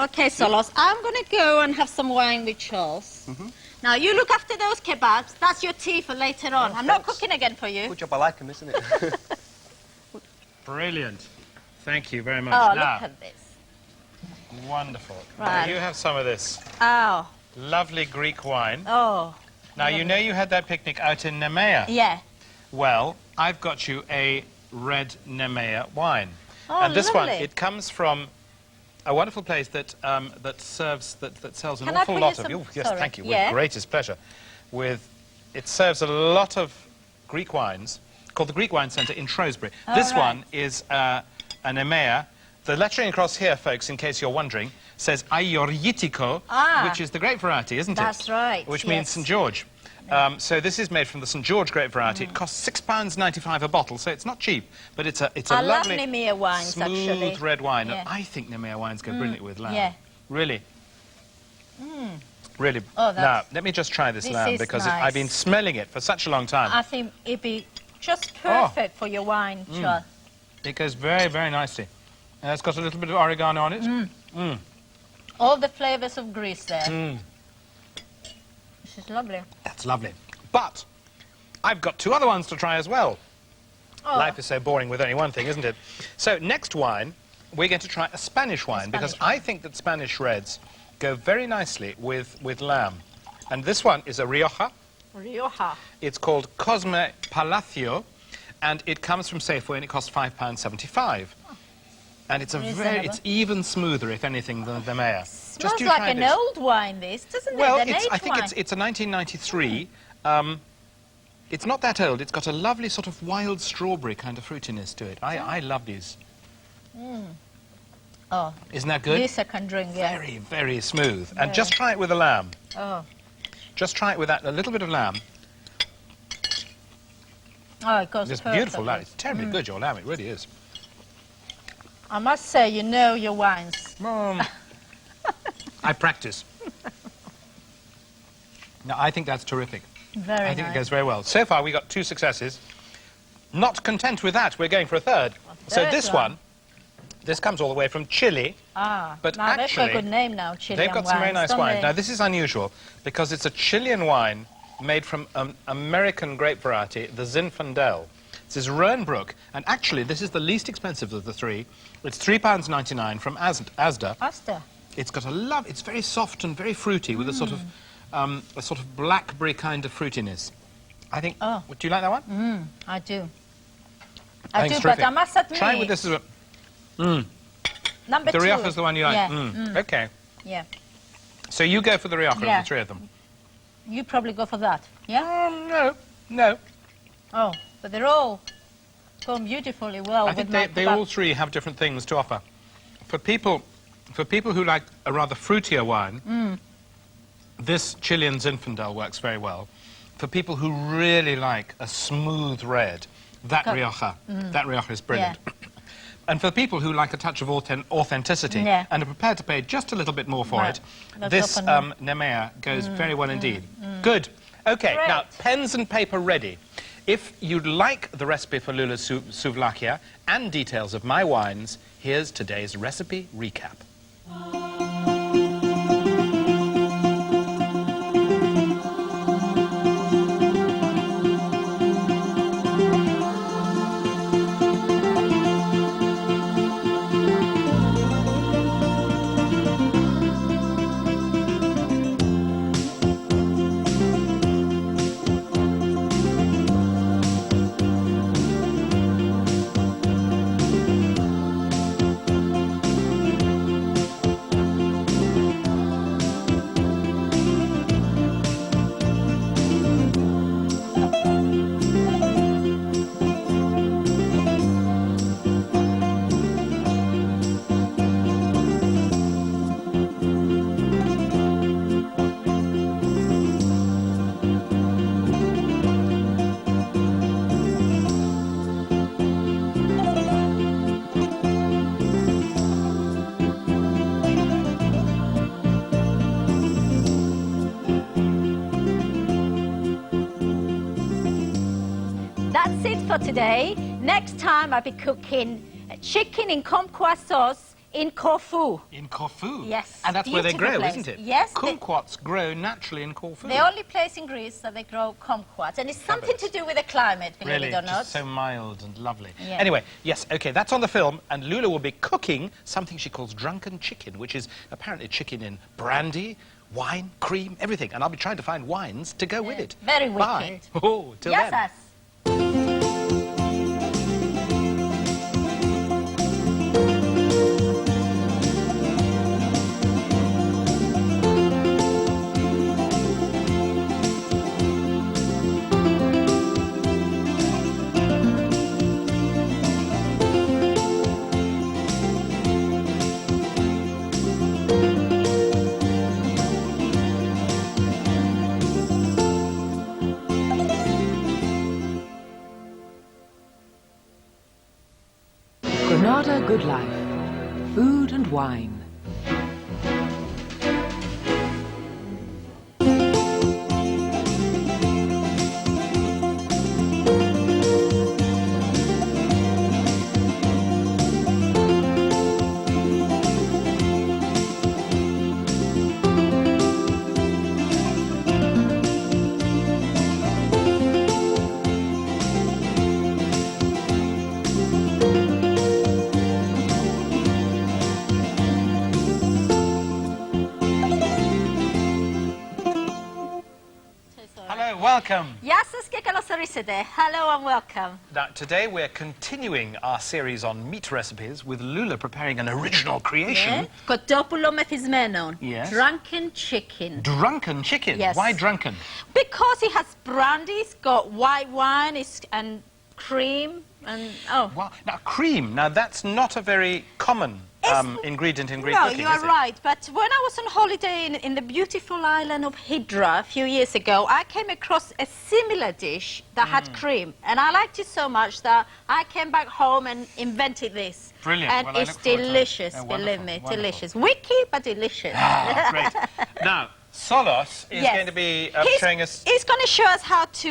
okay, Solos, I'm going to go and have some wine with Charles. Now, you look after those kebabs. That's your tea for later on. I'm not cooking again for you. Good job, I like them, isn't it? Brilliant. Thank you very much. Oh, now, look at this. Wonderful. Right. Now, you have some of this Oh, lovely Greek wine. oh, Now, you know you had that picnic out in Nemea. yeah. Well, I've got you a red Nemea wine. Oh, and this one, lovely. it comes from a wonderful place that that sells an Can I awful put lot you of. some- Oh, yes, sorry. thank you. Yeah. With greatest pleasure. It serves a lot of Greek wines called the Greek Wine Centre in Shrewsbury. This right. one is an Nemea. The lettering across here, folks, in case you're wondering, says Aiorgitiko, which is the grape variety, isn't it? That's right, Which means yes. St George. So this is made from the St George grape variety. It costs £6.95 a bottle, so it's not cheap, but it's a I love lovely, Nemea wines, smooth actually. red wine. Yeah. I think Nemea wines go brilliantly with lamb. yeah. Really. Really. Oh, now, that's- let me just try this this lamb is because nice. I've been smelling it for such a long time. I think it'd be just Oh. perfect for your wine, Charles. It goes very, very nicely. And it's got a little bit of oregano on it. All the flavors of Greece there. This is lovely. That's lovely. But I've got two other ones to try as well. Oh. Life is so boring with only one thing, isn't it? So next wine, we're going to try a Spanish wine because Spanish I think that Spanish reds go very nicely with lamb. And this one is a Rioja. Rioja. It's called Cosme Palacio, and it comes from Safeway, and it costs £5.75. And it's Reasonable. it's even smoother, if anything, than the Maya. Smells you like try an this. old wine, this, doesn't Well, it? An aged I think wine. it's a 1993. It's not that old. It's got a lovely sort of wild strawberry kind of fruitiness to it. I love these. Oh, Isn't that good? this I can drink, yeah. Very, very smooth. And just try it with a lamb. Oh. Just try it with a little bit of lamb. Oh, it goes It's perfectly. beautiful lamb. It's terribly good, your lamb. It really is. I must say, you know your wines. I practice. No, I think that's terrific. Very I think nice. it goes very well. So far, we got 2 successes. Not content with that, we're going for a third. So third this one. one, this comes all the way from Chile. Ah, But now they've got actually, a good name now, Chilean They've got some very nice don't wines. they? Now, this is unusual because it's a Chilean wine made from American grape variety, the Zinfandel. This is Röhnbruck, and actually, this is the least expensive of the 3. It's £3.99 from Asda. Pasta. It's got it's very soft and very fruity with a sort of blackberry kind of fruitiness. I think. Oh. Would you like that one? I do. I I think do, it's but terrific. I must admit... Try it with this as well. Number The 2. Rioja's the one you like. Yeah. Okay. Yeah. So you go for the Rioja Yeah. of the 3 of them. You probably go for that. Yeah? No. Oh, but they're all going beautifully well I with think my they kebab. all 3 have different things to offer. For people who like a rather fruitier wine, this Chilean Zinfandel works very well. For people who really like a smooth red, that Rioja is brilliant. And for people who like a touch of authenticity Yeah. and are prepared to pay just a little bit more for Right. it, Let's this open Nemea goes very well indeed. Good. Okay, Great. now, pens and paper ready. If you'd like the recipe for Lula Souvlakia and details of my wines, here's today's recipe recap. That's it for today. Next time I'll be cooking chicken in kumquat sauce in Corfu. In Corfu? Yes, And that's where they beautiful grow, place. isn't it? Yes, they- Kumquats grow naturally in Corfu. The only place in Greece that they grow kumquats, and it's something to do with the climate, believe Really, it or not. just so mild and lovely. Yeah. Anyway, yes, okay, that's on the film, and Lula will be cooking something she calls drunken chicken, which is apparently chicken in brandy, wine, cream, everything. And I'll be trying to find wines to go with it. Very Bye. wicked. Oh, till Yes, then. us. Granada Good Life. Food and wine. Hello, welcome. Γεια σας και καλώς ορίσατε. Hello and welcome. Now, today we're continuing our series on meat recipes with Lula preparing an original creation. Κοτόπουλο μεθυσμένο. Yes. Drunken chicken. Drunken chicken. Yes. Why drunken? Because it has brandy, it's got white wine and cream and Well, now, cream. Now, that's not a very common ingredient in Greek No, cooking, you are is it? right. But when I was on holiday in the beautiful island of Hydra a few years ago, I came across a similar dish that had cream. And I liked it so much that I came back home and invented this. Brilliant. And Well, I it's look forward to it. delicious, Oh, believe wonderful, me, wonderful. delicious. Wiki, but delicious. Ah, great. Now, Solos is Yes. going to be He's- showing us... He's going to show us how to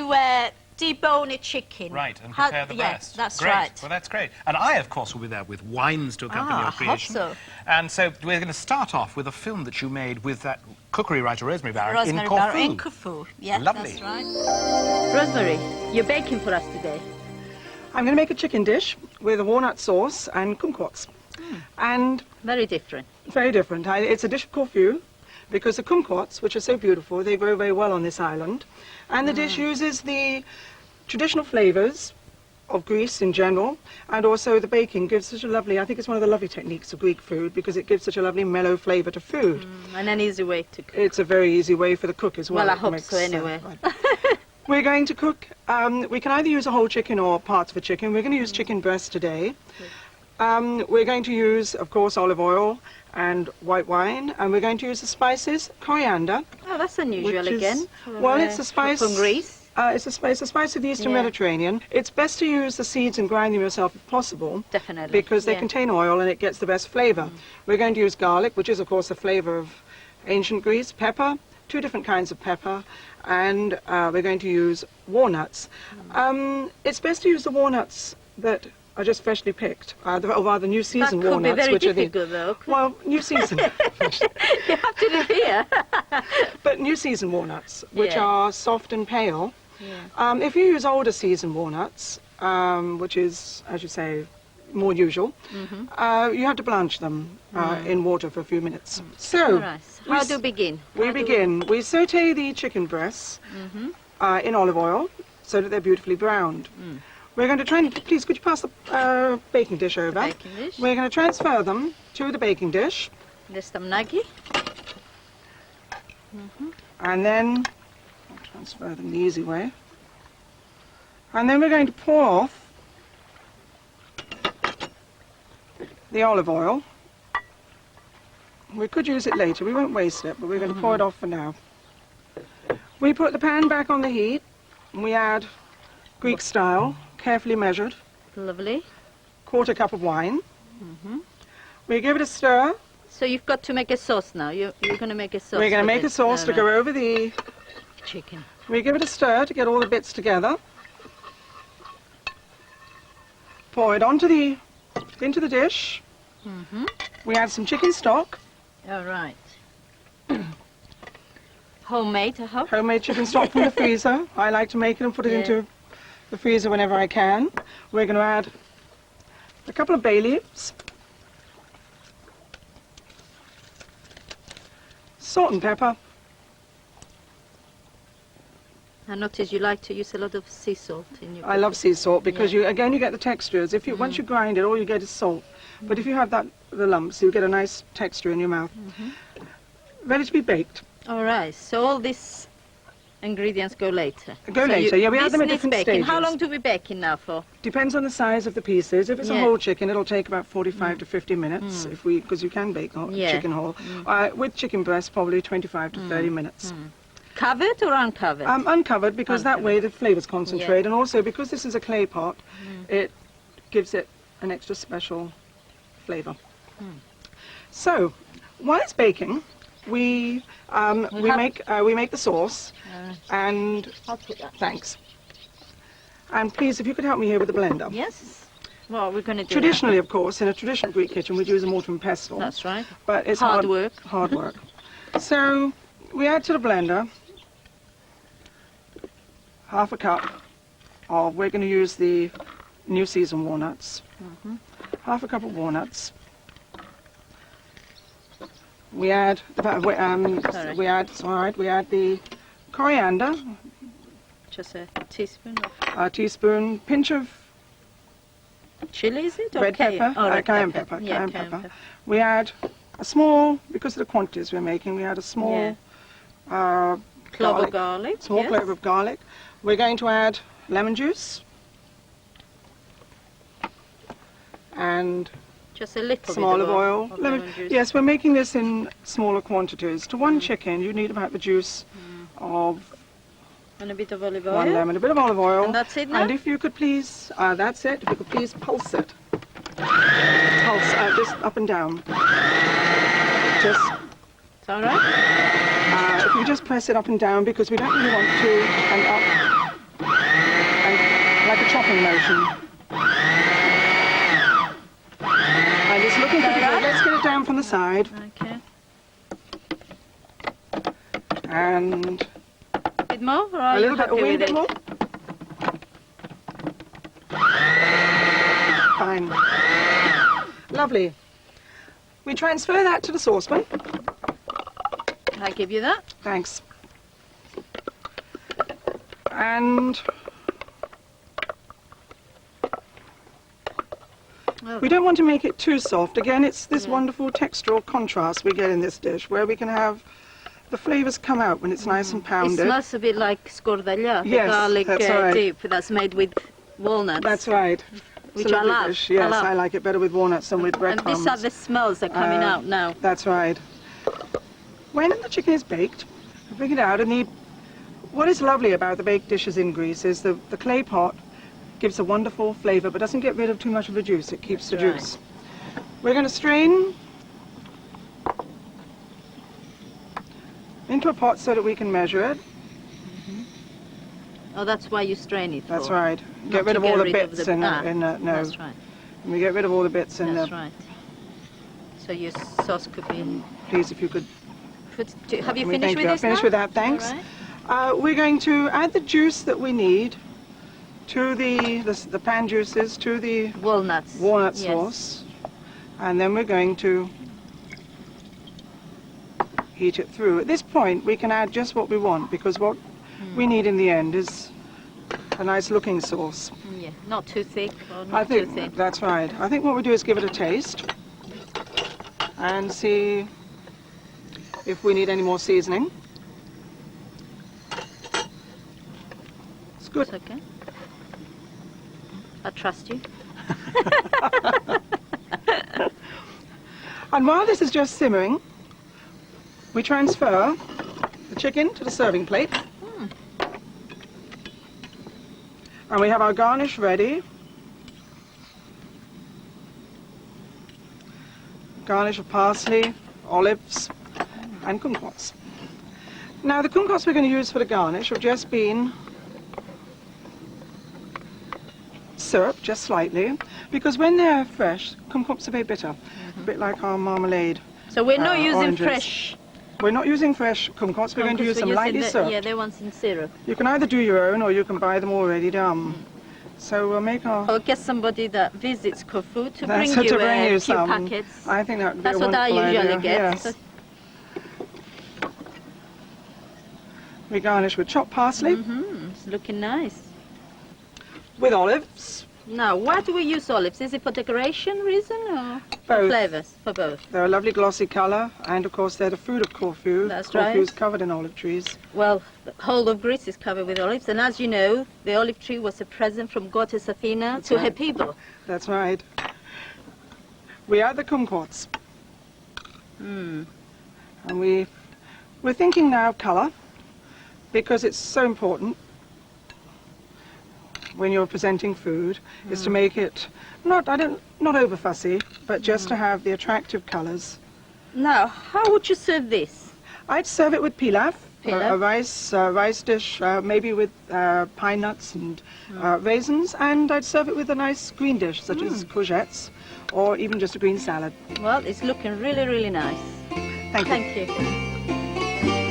debone a chicken. Right, and prepare the yes, best. that's Great. right. Well, that's great. And I, of course, will be there with wines to accompany Ah, your I hope creation. so. And so we're going to start off with a film that you made with that cookery writer, Rosemary Barron, Rosemary in Corfu. Barron in Corfu. Yeah, Lovely. that's right. Rosemary, you're baking for us today. I'm going to make a chicken dish with a walnut sauce and kumquats. And Very different. very different. It's a dish of Corfu because the kumquats, which are so beautiful, they grow very well on this island. And the dish uses the traditional flavors of Greece in general, and also the baking gives such a lovely, I think it's one of the lovely techniques of Greek food because it gives such a lovely mellow flavor to food. And an easy way to cook. It's a very easy way for the cook as well. Well, I It hope makes, so anyway. right. We're going to cook, we can either use a whole chicken or parts of a chicken. We're going to use chicken breast today. We're going to use, of course, olive oil and white wine, and we're going to use the spices, coriander. Oh, that's unusual which is- again. well, it's a spice- From Greece. It's a spice of the Eastern Yeah. Mediterranean. It's best to use the seeds and grind them yourself if possible. Definitely. Because they yeah. contain oil and it gets the best flavor. We're going to use garlic, which is of course the flavor of ancient Greece, pepper, 2 different kinds of pepper, and we're going to use walnuts. It's best to use the walnuts that are just freshly picked, or rather new season That could be walnuts, very which are the difficult, though. well, new season, You have to live here. but new season walnuts, which Yeah. are soft and pale. Yeah. If you use older season walnuts, which is, as you say, more usual, you have to blanch them in water for a few minutes. So, All right. How do we begin? we begin. We saute the chicken breasts in olive oil so that they're beautifully browned. We're going to try and, please, could you pass the baking dish over? Baking dish. We're going to transfer them to the baking dish, There's some nagi. and then I'll transfer them the easy way. And then we're going to pour off the olive oil. We could use it later, we won't waste it, but we're going to pour it off for now. We put the pan back on the heat, and we add Greek style, carefully measured, Lovely. 1/4 cup of wine. We give it a stir. So you've got to make a sauce now. You're going to make a sauce. We're going to for make a this. sauce to All go right. over the... Chicken. We give it a stir to get all the bits together. Pour it into the dish. We add some chicken stock, All right. Homemade, I hope. homemade chicken stock from the freezer. I like to make it and put it Yeah. into the freezer whenever I can. We're going to add a couple of bay leaves, salt and pepper. I notice you like to use a lot of sea salt in your I love sea salt because Yeah. you get the textures. If you once you grind it, all you get is salt. But if you have the lumps, you get a nice texture in your mouth. Ready to be baked. All right. So all these ingredients go later. Go So later, yeah, we add this them at needs different baking. How stages. long do we bake in now for? Depends on the size of the pieces. If it's a Yeah. whole chicken, it'll take about 45 to 50 minutes. Because you can bake Yeah. chicken whole. With chicken breast, probably 25 to 30 minutes. Covered or uncovered? Uncovered, because that way the flavors concentrate, and also because this is a clay pot, it gives it an extra special flavor. So, while it's baking, we make the sauce, and I'll put that. thanks. And please, if you could help me here with the blender. Yes. Well, we're going to do Traditionally, of course, in a traditional Greek kitchen, we'd use a mortar and pestle. that. That's right. But it's Hard work. Hard work. So we add to the blender 1/2 cup of, we're going to use the new season walnuts. 1/2 cup of walnuts. We add we add the coriander, Just a teaspoon of a teaspoon, pinch of chili, is it? Or red pepper, Oh, red cayenne pepper, Yeah, cayenne pepper. We add a small, because of the quantities we're making, we add a small Clove of garlic. small yes. clove of garlic. We're going to add lemon juice and Just a little some bit olive of oil. of lemon juice. Yes, we're making this in smaller quantities. To one chicken, you need about the juice of And a bit of olive oil. 1 lemon, a bit of olive oil. And that's it now? And if you could please, that's it. If you could please pulse it. Pulse, just up and down. Just, It's all right? if you just press it up and down, because we don't really want to, and up, and like a chopping motion. And it's looking pretty good. Let's get it down from the side. Okay. And A bit more, or are a you little bit, a happy wee with bit it? more. Fine. Lovely. We transfer that to the saucepan. I give you that. Thanks. And Oh. we don't want to make it too soft. Again, it's this wonderful textural contrast we get in this dish, where we can have the flavors come out when it's nice and It pounded. smells a bit like skordalja, the Yes, garlic that's right. dip that's made with walnuts. That's right. Which It's a I lovely love. dish. Yes, I love. I like it better with walnuts than with And breadcrumbs. these are the smells that are coming out now. That's right. When the chicken is baked, we bring it out, and What is lovely about the baked dishes in Greece is the clay pot gives a wonderful flavour but doesn't get rid of too much of the juice. It keeps the Right. juice. We're going to strain into a pot so that we can measure it. Oh, that's why you strain it. That's for. right. Not Get rid to of all the rid of bits the- in ah, no. That's right. We get rid of all the bits in That's the. right. So your sauce could be. Please, if you could. Have you We finished thank with you. this Finished now? with that, thanks. All right. We're going to add the juice that we need to the pan juices to the Walnuts. walnut Yes. sauce, and then we're going to heat it through. At this point, we can add just what we want because what we need in the end is a nice looking sauce. Yeah, not too thick or not I think too thin. that's right. I think what we do is give it a taste and see if we need any more seasoning. It's good. It's okay. I trust you. And while this is just simmering, we transfer the chicken to the serving plate. And we have our garnish ready. Garnish of parsley, olives, and kumquats. Now the kumquats we're going to use for the garnish have just been syrup, just slightly, because when they're fresh, kumquats are very bitter, a bit like our marmalade. So we're not using oranges. fresh. We're not using fresh kumquats, we're going to use some lightly syrup. Yeah, they want some syrup. You can either do your own or you can buy them already done. So we'll make our... Or get somebody that visits Corfu to bring That's you to bring a you few some. packets. I think that would be That's a what I wonderful usually idea. get. Yes. So- We garnish with chopped parsley, It's looking nice. with olives. Now, why do we use olives? Is it for decoration reason or for Both. flavors? For both. They're a lovely glossy colour, and of course they're the fruit of Corfu. That's Corfu's right. covered in olive trees. Well, the whole of Greece is covered with olives, and as you know, the olive tree was a present from goddess Athena to her right. people. That's right. We add the kumquats. And we're thinking now of colour, because it's so important when you're presenting food, is to make it not over fussy, but just to have the attractive colours. Now, how would you serve this? I'd serve it with pilaf, Pilaf. a rice dish, maybe with pine nuts and raisins, and I'd serve it with a nice green dish, such as courgettes, or even just a green salad. Well, it's looking really, really nice. Thank you. Thank you.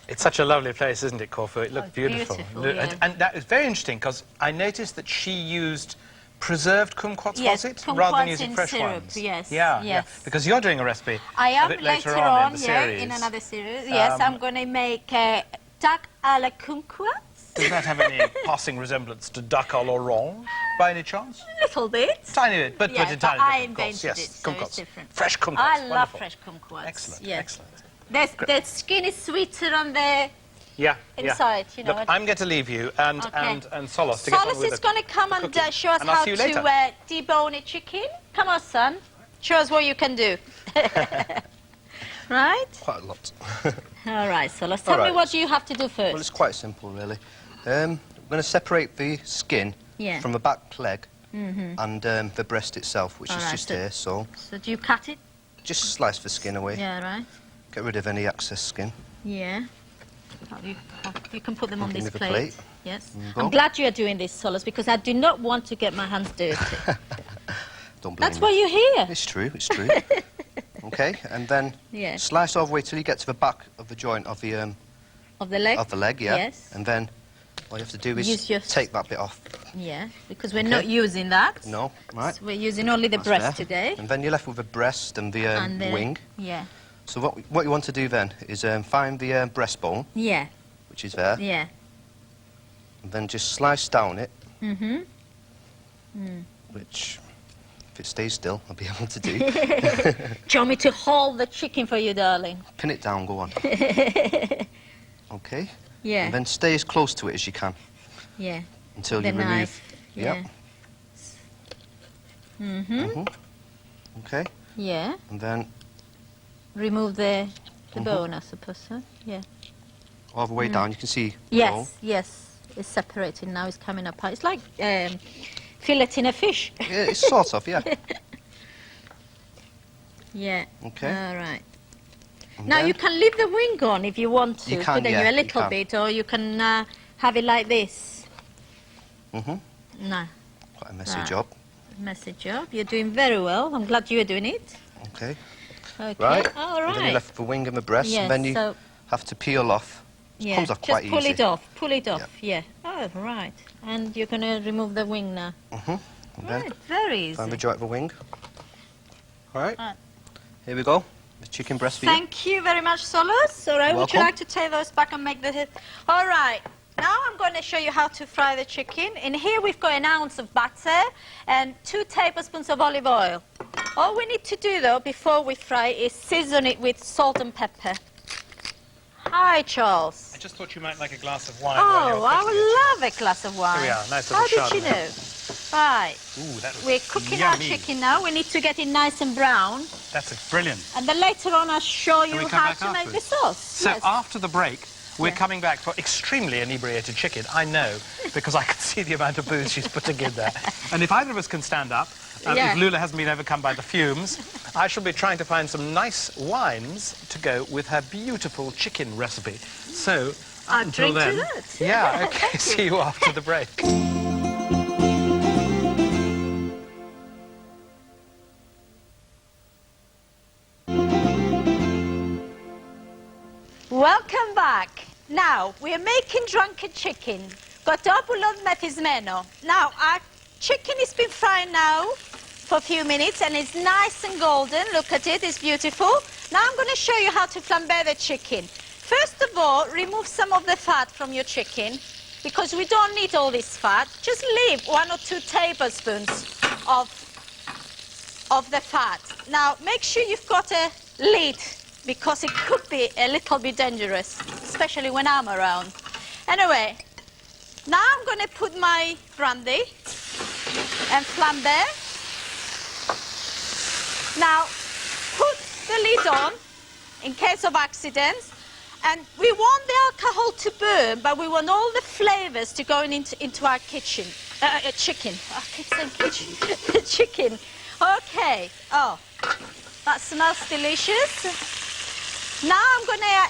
It's such a lovely place, isn't it, Corfu? It looked beautiful. beautiful, yeah. And that is very interesting because I noticed that she used preserved kumquats, Yes, was it? Rather than kumquats using in fresh syrup, ones. yes, Yeah, yes. yeah. Because you're doing a recipe I am a bit later on, on in the yeah, series. in another series. Yes, I'm going to make duck à la kumquats. Does that have any passing resemblance to duck à l'orange, by any chance? A little bit. Tiny bit, but Yeah, entirely but I different, of course. invented Yes, it, so kumquats. it's different. Fresh kumquats. I love wonderful. fresh kumquats. Excellent, Yes. excellent. The skin is sweeter on the Yeah, inside, you know. Look, I'm going to leave you and Okay. Solos to get on Solis with is the going to come and cooking. show us And I'll how see you to later. debone a chicken. Come on, son. Show us what you can do. Right? Quite a lot. All right, Solis. Tell All me right. what you have to do first. Well, it's quite simple, really. I'm going to separate the skin Yeah. from the back leg and the breast itself, which All is right, just so- here. So So do you cut it? just slice the skin away. Yeah, right. Get rid of any excess skin. Yeah. You can put them on Give this me the plate. plate. Yes. you I'm go. glad you are doing this, Solis, because I do not want to get my hands dirty. Don't blame That's me. why you're here. It's true, it's true. Okay, and then Yeah. slice all the way till you get to the back of the joint of the Of the leg? yeah. Yes. And then all you have to do is Use your- take that bit off. Yeah, because we're Okay. not using that. No, right? So we're using only the That's breast there. today. And then you're left with the breast and the And the wing. Yeah. So what you want to do then is find the breastbone, Yeah. which is there, Yeah. and then just slice down it, Mm-hmm. which, if it stays still, I'll be able to do. Do you want me to hold the chicken for you, darling? Pin it down, go on. Okay? Yeah. And then stay as close to it as you can. Yeah. until The you remove. knife, yeah. Yep. Mm-hmm. Okay. Yeah. And then Remove the bone, I suppose, huh? Yeah. all the way down, you can see. the Yes, bone. yes. It's separating now. It's coming apart. It's like filleting a fish. Yeah, it's sort of, yeah. Yeah. Okay. All right. And Now then- you can leave the wing on if you want to. You can, couldn't yeah, you? A you little can. bit, or you can have it like this. Mhm. No, Quite a messy Right. job. messy job. You're doing very well. I'm glad you're doing it. Okay. Okay. Right. All And then you right. left the wing and the breast, Yes, and then you so have to peel off. yeah, comes off just quite pull easy. it off. Pull it off. Yeah. Oh, right. And you're gonna remove the wing now. And then Right. Very easy. find the joint of the wing. All right. Right. Here we go. The chicken breast for you. Thank you very much, Solus. All right, would you Welcome. like to take those back and make the... All right, now I'm going to show you how to fry the chicken. In here we've got an ounce of butter and 2 tablespoons of olive oil. All we need to do, though, before we fry is season it with salt and pepper. Hi, Charles. I just thought you might like a glass of wine. Oh, I would love a glass of wine. Here we are, nice How little did you Chardonnay. know? Right, Ooh, that was we're cooking our yummy. chicken now. We need to get it nice and brown. That's brilliant. And then later on I'll show you we come how back to make the afterwards? sauce. So Yes. after the break, we're Yeah. coming back for extremely inebriated chicken. I know, because I can see the amount of booze she's putting in there. And if either of us can stand up, Yeah. if Lula hasn't been overcome by the fumes, I shall be trying to find some nice wines to go with her beautiful chicken recipe. So, I'll until drink to then... that. Yeah, okay, see you after the break. Welcome back. Now, we're making drunken chicken. Kotopoulos methismeno. Now, our chicken has been fried now for a few minutes and it's nice and golden. Look at it, it's beautiful. Now I'm going to show you how to flambe the chicken. First of all, remove some of the fat from your chicken because we don't need all this fat. Just leave 1 or 2 tablespoons of the fat. Now, make sure you've got a lid because it could be a little bit dangerous, especially when I'm around. Anyway, now I'm going to put my brandy and flambe. Now, put the lid on in case of accidents. And we want the alcohol to burn, but we want all the flavors to go into our kitchen. Chicken. I keep saying kitchen. Chicken. Okay. Oh, that smells delicious. Now I'm going to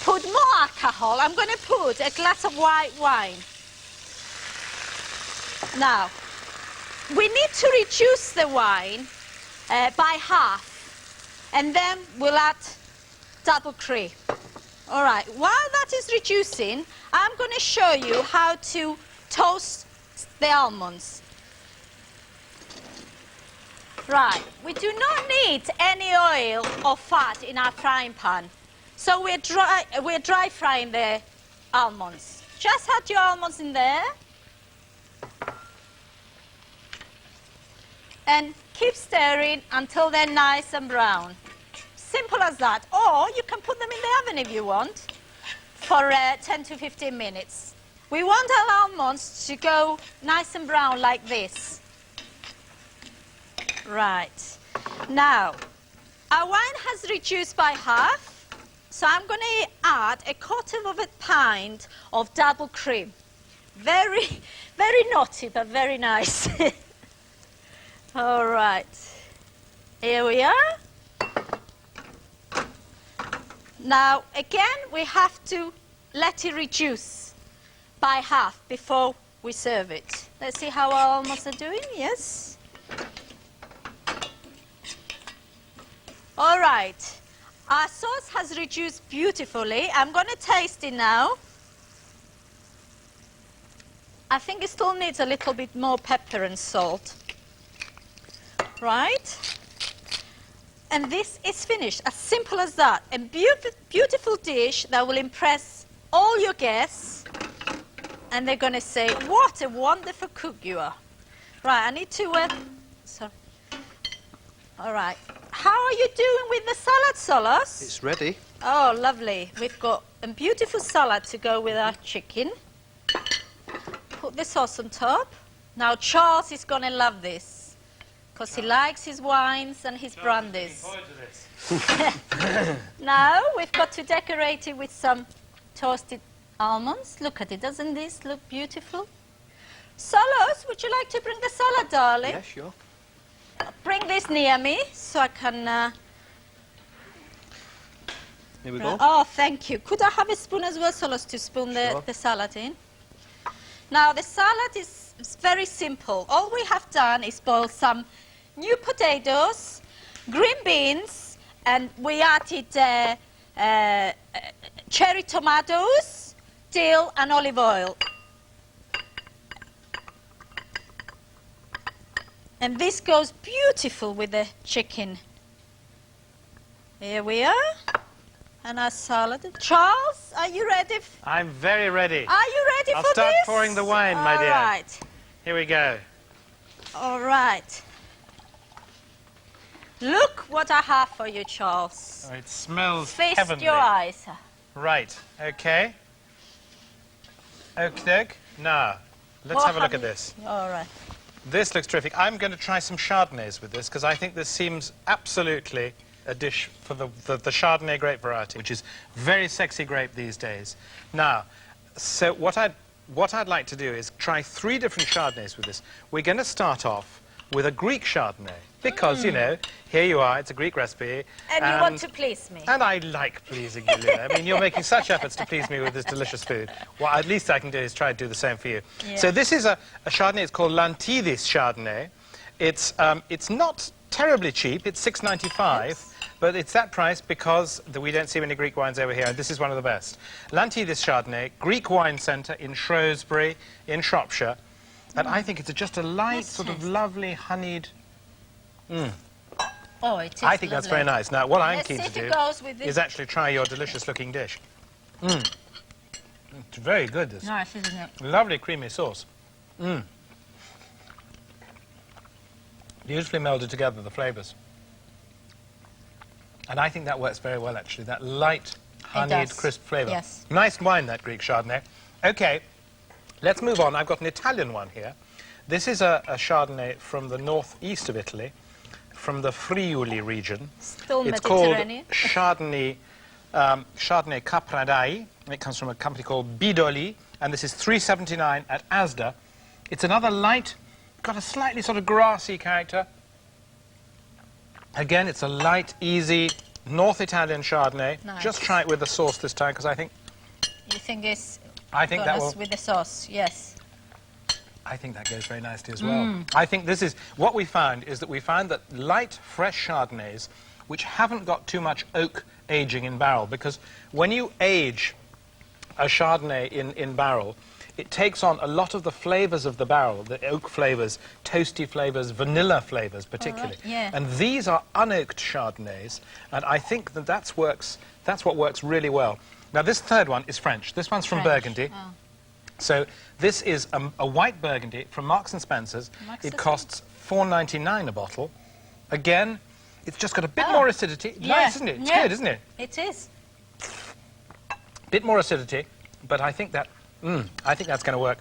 put more alcohol. I'm going to put a glass of white wine. Now, we need to reduce the wine by half, and then we'll add double cream. All right, while that is reducing, I'm going to show you how to toast the almonds. Right, we do not need any oil or fat in our frying pan. So we're dry frying the almonds. Just add your almonds in there. And keep stirring until they're nice and brown. Simple as that. Or you can put them in the oven if you want for 10 to 15 minutes. We want our almonds to go nice and brown like this. Right. Now, our wine has reduced by half, so I'm going to add 1/4 of a pint of double cream. Very, very naughty, but very nice. All right. Here we are. Now, again, we have to let it reduce by half before we serve it. Let's see how our almonds are doing. Yes. All right. Our sauce has reduced beautifully. I'm going to taste it now. I think it still needs a little bit more pepper and salt. Right? And this is finished, as simple as that. A beautiful dish that will impress all your guests. And they're going to say, what a wonderful cook you are. Right, I need to... sorry. All right. How are you doing with the salad, Solus? It's ready. Oh, lovely. We've got a beautiful salad to go with our chicken. put the sauce on top. Now Charles is going to love this because he likes his wines and his brandies. Now we've got to decorate it with some toasted almonds. Look at it, doesn't this look beautiful? Solos, would you like to bring the salad, darling? Yeah, sure. Bring this near me so I can... Here we go. Oh, thank you. Could I have a spoon as well, Solos, to spoon Sure. the salad in? Now, the salad is very simple. All we have done is boil some new potatoes, green beans, and we added cherry tomatoes, dill, and olive oil. And this goes beautiful with the chicken. Here we are. And our salad. Charles, are you ready? I'm very ready. Are you ready I'll for this? start pouring the wine, my dear. All right. Here we go. All right. Look what I have for you, Charles. Oh, it smells Feast heavenly. your eyes. Right, okay. Okie doke. Now, let's What have a look have at you- this. All right. This looks terrific. I'm going to try some Chardonnays with this because I think this seems absolutely a dish for the Chardonnay grape variety, which is very sexy grape these days. Now, so what I'd like to do is try 3 different Chardonnays with this. We're going to start off with a Greek Chardonnay because, you know, here you are, it's a Greek recipe. And you want to please me. And I like pleasing you, Luna. I mean, you're making such efforts to please me with this delicious food. What at least I can do is try to do the same for you. Yeah. So this is a Chardonnay. It's called Lantidis Chardonnay. It's not terribly cheap. It's $6.95. But it's that price because we don't see many Greek wines over here, and this is one of the best. Lantidis Chardonnay, Greek Wine Centre in Shrewsbury, in Shropshire. And I think it's just a light, Nice sort of taste. lovely, honeyed... Oh, it is I think that's very lovely. nice. Now, what I'm Let's keen see to if it do goes with this. is actually try your delicious-looking dish. It's very good, this. Nice, isn't it? Lovely creamy sauce. Beautifully melded together, the flavours. And I think that works very well, actually, that light, honeyed, does. crisp flavour. Yes. Nice wine, that Greek Chardonnay. OK, let's move on. I've got an Italian one here. This is a Chardonnay from the northeast of Italy, from the Friuli region. Still It's called Mediterranean. Chardonnay Capradai. It comes from a company called Bidoli, and this is $3.79 at Asda. It's another light, got a slightly sort of grassy character. Again, it's a light, easy, North Italian Chardonnay. Nice. Just try it with the sauce this time, because I think You think it's that bonus will. with the sauce? Yes. I think that goes very nicely as well. I think this is what we found is that we found that light, fresh Chardonnays, which haven't got too much oak aging in barrel, because when you age a Chardonnay in barrel, it takes on a lot of the flavours of the barrel, the oak flavours, toasty flavours, vanilla flavours particularly. All right, yeah. And these are unoaked Chardonnays, and I think that that's what works really well. Now, this third one is French. This one's from French. Burgundy. Oh. So this is a white Burgundy from Marks and Spencer's. Marks It and costs $4.99 a bottle. Again, it's just got a bit more acidity. Yeah. Nice, isn't it? It's good, isn't it? It is. Bit more acidity, but I think that's going to work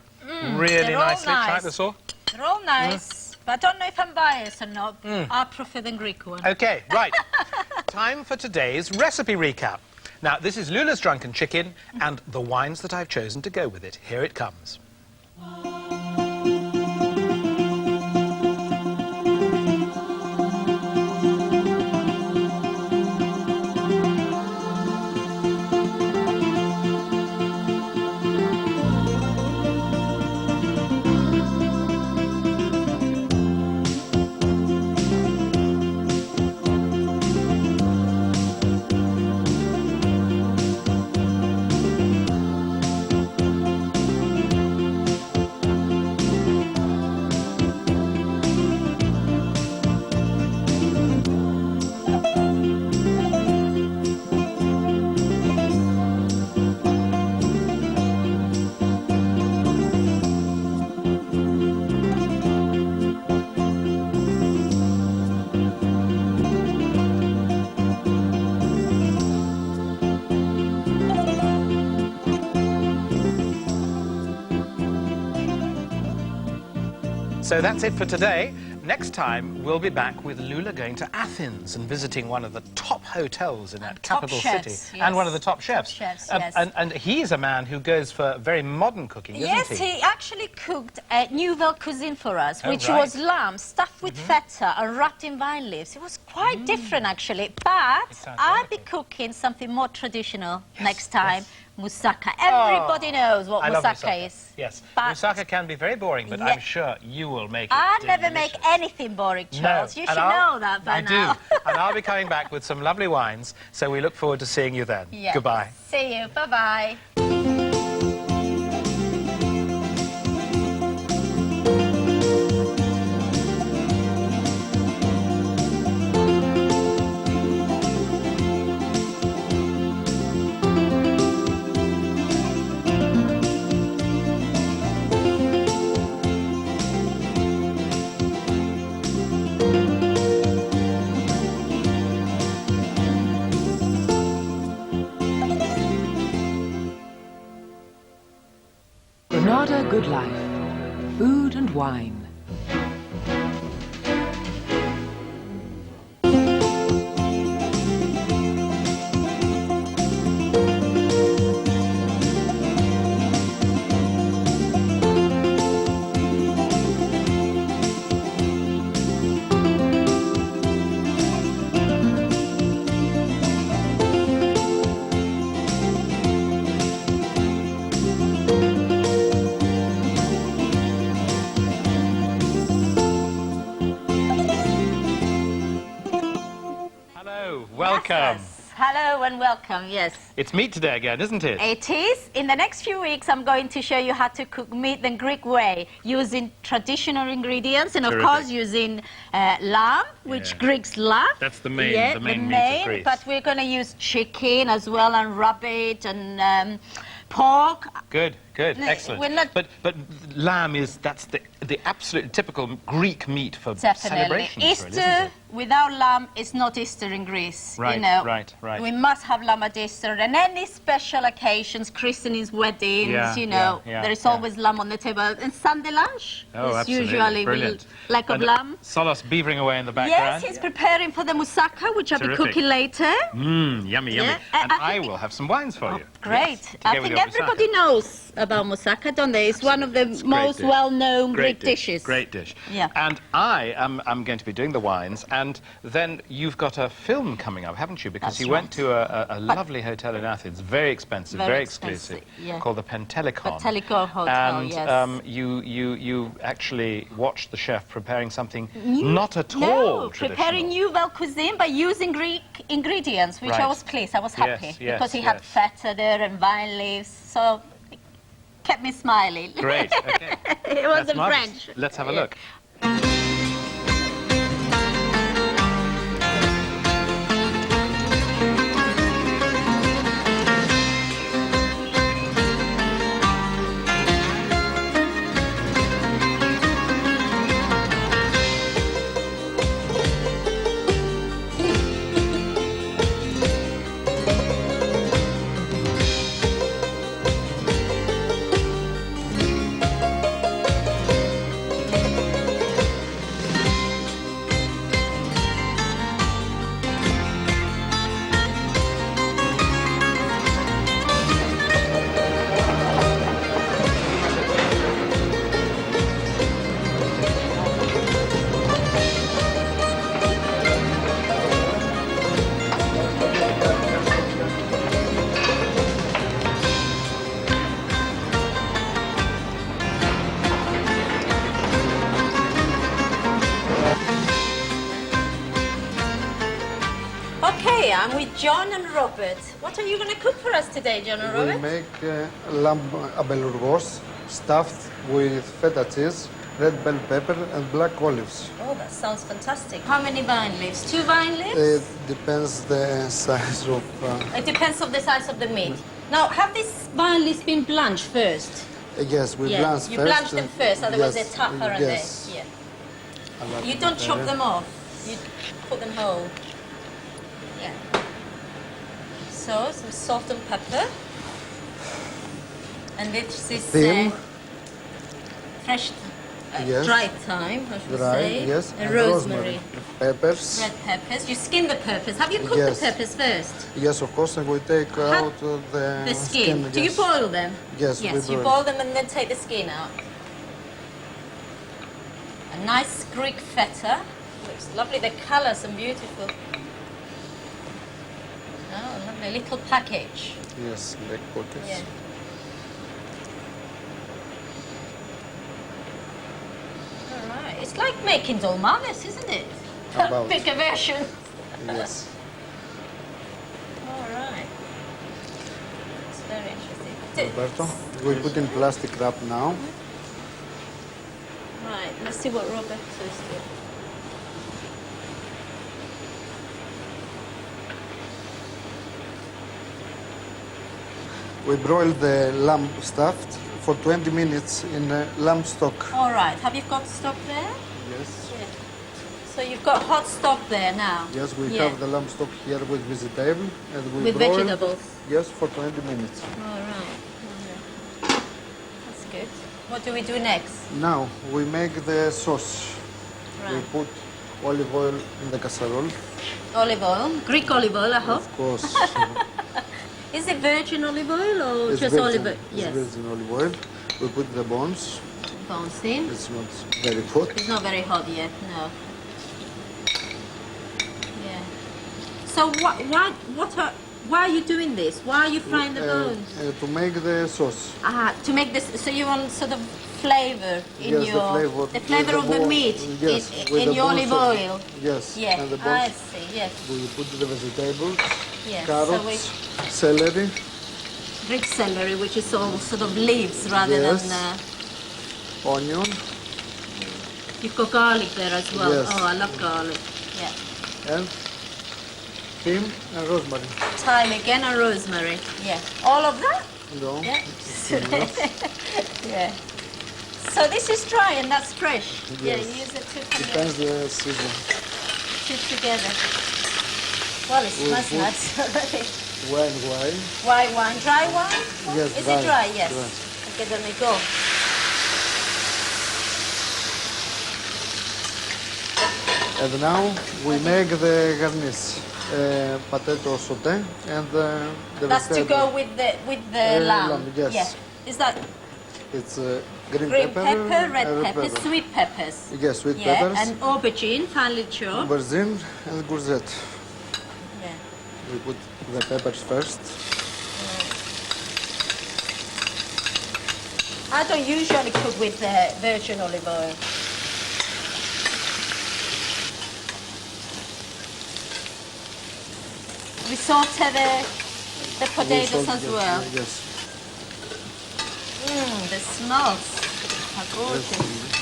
really they're all nicely. Try nice. this all. They're all nice, but I don't know if I'm biased or not. I prefer the Greek one. Okay, right. Time for today's recipe recap. Now, this is Lula's Drunken Chicken and the wines that I've chosen to go with it. Here it comes. So that's it for today. Next time, we'll be back with Lula going to Athens and visiting one of the top hotels in that capital chefs, city. yes. And one of the top chefs. Chefs, yes. And he's a man who goes for very modern cooking, isn't Yes, he? he actually cooked a nouvelle cuisine for us, Oh, which right. was lamb stuffed with feta and wrapped in vine leaves. It was quite different, actually. But sounds I'll be wonderful. cooking something more traditional next time. Moussaka. Everybody knows what I love moussaka is. Yes. But Moussaka can be very boring, but Yeah. I'm sure you will make it I never make delicious. anything boring, Charles. You and should know that by I now. do. And I'll be coming back with some lovely wines, so we look forward to seeing you then. Yes. Goodbye. See you. Bye-bye. Granada Good Life. Food and wine. Hello, welcome. Yes. Hello and welcome, yes. It's meat today again, isn't it? It is. In the next few weeks, I'm going to show you how to cook meat the Greek way, using traditional ingredients and, of Terrific. course, using lamb, which Yeah. Greeks love. That's the main- yeah, the main meat of Greece. But we're going to use chicken as well, and rabbit, and pork. Good, good, No, excellent. we're not- But lamb that's the absolute typical Greek meat for Definitely. celebrations, Easter really, isn't it? without lamb is not Easter in Greece. Right, you know. right. We must have lamb at Easter, and any special occasions, christenings, weddings, Yeah, you know, yeah, there is yeah. always lamb on the table. And Sunday lunch Oh, is absolutely. usually Brilliant. like of And lamb. Solos beavering away in the Yes, background. he's preparing for the moussaka, which I'll be Terrific. cooking later. Mmm, yummy, yummy. Yeah, And I I think- will have some wines for you. Great. Yes, to I go with think your everybody moussaka. knows about moussaka, don't they? It's one of the Great most dish. well-known Great Greek dish, dishes. Great dish. Yeah. And I'm going to be doing the wines, and then you've got a film coming up, haven't you? Because That's you went right. to a lovely hotel in Athens, very expensive, Very very expensive, exclusive, yeah. called the Pentelicon. Pentelicon Hotel, and yes. you actually watched the chef preparing something New- not at all No, traditional. preparing nouvelle cuisine by using Greek ingredients, which I Right. was pleased. I was happy Yes, yes, because he had yes. feta there and vine leaves, so it kept me smiling. Great. Okay. It was That's in marvelous. French. Let's have a Yeah. look. Okay, I'm with John and Robert. What are you going to cook for us today, John and We Robert? make lamb abelurgos stuffed with feta cheese, red bell pepper, and black olives. Oh, that sounds fantastic. How many vine leaves? 2 vine leaves? It depends the size of. It depends on the size of the meat. Now, have these vine leaves been blanched first? Yes, we blanch you first. blanch them first, otherwise yes, they're tougher, yes. and they. I Yeah. like You it don't chop better. them off. You put them whole. Yeah. So some salt and pepper, and this is Thyme. fresh Yes. dry thyme, I should Dry, say. yes. And rosemary. Peppers. Red peppers. You skin the peppers. Have you cooked Yes. the peppers first? Yes, of course, and we take out The skin. Do you yes. boil them? Yes, we Yes, you boil. boil them and then take the skin out. A nice Greek feta. Looks lovely. The colours are beautiful. Oh, lovely little package. Yes, black pockets. Yeah. All right. It's like making dolmades, isn't it? About. Bigger version. Yes. All right. It's very interesting. Roberto, we put in plastic wrap now. Right. Let's see what Roberto is doing. We broil the lamb stuffed for 20 minutes in lamb stock. All right. Have you got stock there? Yes. Yeah. So you've got hot stock there now? Yes, we Yeah. have the lamb stock here with vegetable and we With broil. vegetables? Yes, for 20 minutes. All right. Okay. That's good. What do we do next? Now we make the sauce. We Right. put olive oil in the casserole. Olive oil. Greek olive oil, I hope. Of course. Is it virgin olive oil or It's just virgin, olive oil? it's Yes. virgin olive oil. We put the bones. Bones in. It's not very hot. It's not very hot yet, no. Yeah. So why are you doing this? Why are you frying the bones? To make the sauce. To make this, so you want sort of flavor in Yes, your the flavor with of the bone- meat yes, with in the your bones olive of- oil. Yes, Yeah, and the I bones. see. Yes, We put the vegetables, yes. carrots, So celery, Greek celery, which is all sort of leaves rather Yes. than. onion, You've got garlic there as well. Yes. Oh, I love garlic. Yeah. and thyme and rosemary. Thyme again and rosemary. Yeah. All of that? No, Yeah. it's enough. Yeah. So this is dry and that's fresh. Yeah, Yes. you use it to kind of Depends the season. sit together. Well, it We'll smells put- nice already. Wine. White wine, dry wine? Yes, Is dry, it dry? Yes. dry. Okay, then we go. And now we make the garnish. Potato sauté and the That's to vegetable. go with the lamb. lamb, yes. Yeah. Is that It's green, green pepper, pepper, red and pepper, sweet peppers? Yes, sweet Yeah, peppers, and aubergine, finely chopped. aubergine and courgette. Yeah. We put the peppers first. I don't usually cook with virgin olive oil. We saute the potatoes as well. Yes. The smells are gorgeous.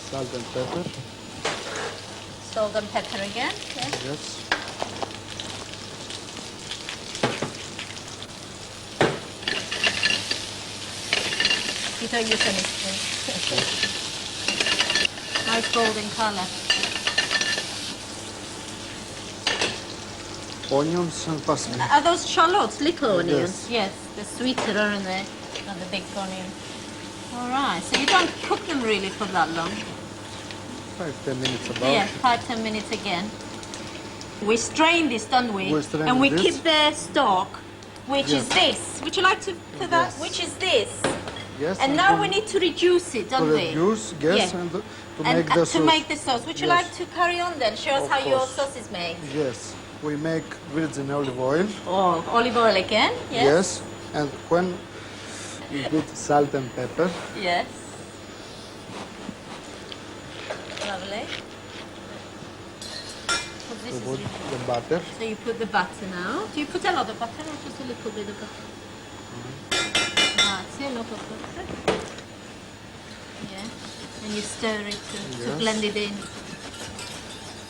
Salt and pepper. Salt and pepper again. Yeah. Yes. You don't use any spoon. Nice golden color. Onions and parsley. Are those shallots, little onions? Yes. Yes, they're sweeter, aren't they? Not the big onion. All right, so you don't cook them really for that long? 5-10 minutes about. Yeah, 5-10 minutes again. We strain this, don't we? We strain and we this. keep the stock, which is Yes. this. Would you like to put that? Yes. Which is this. Yes. And now to- we need to reduce it, to don't we? reduce, yes, Yeah. and to And make the to sauce. make the sauce. Would you Yes. like to carry on then? Show us Of how your course. sauce is made. Yes, we make virgin olive oil. Oh, olive oil again? Yes. Yes, and when we put salt and pepper, Yes. Lovely. So this we is put it. the butter. So you put the butter now. Do you put a lot of butter or just a little bit of butter? Grazie, a lot of butter. Yeah. And you stir it to Yes. blend it in.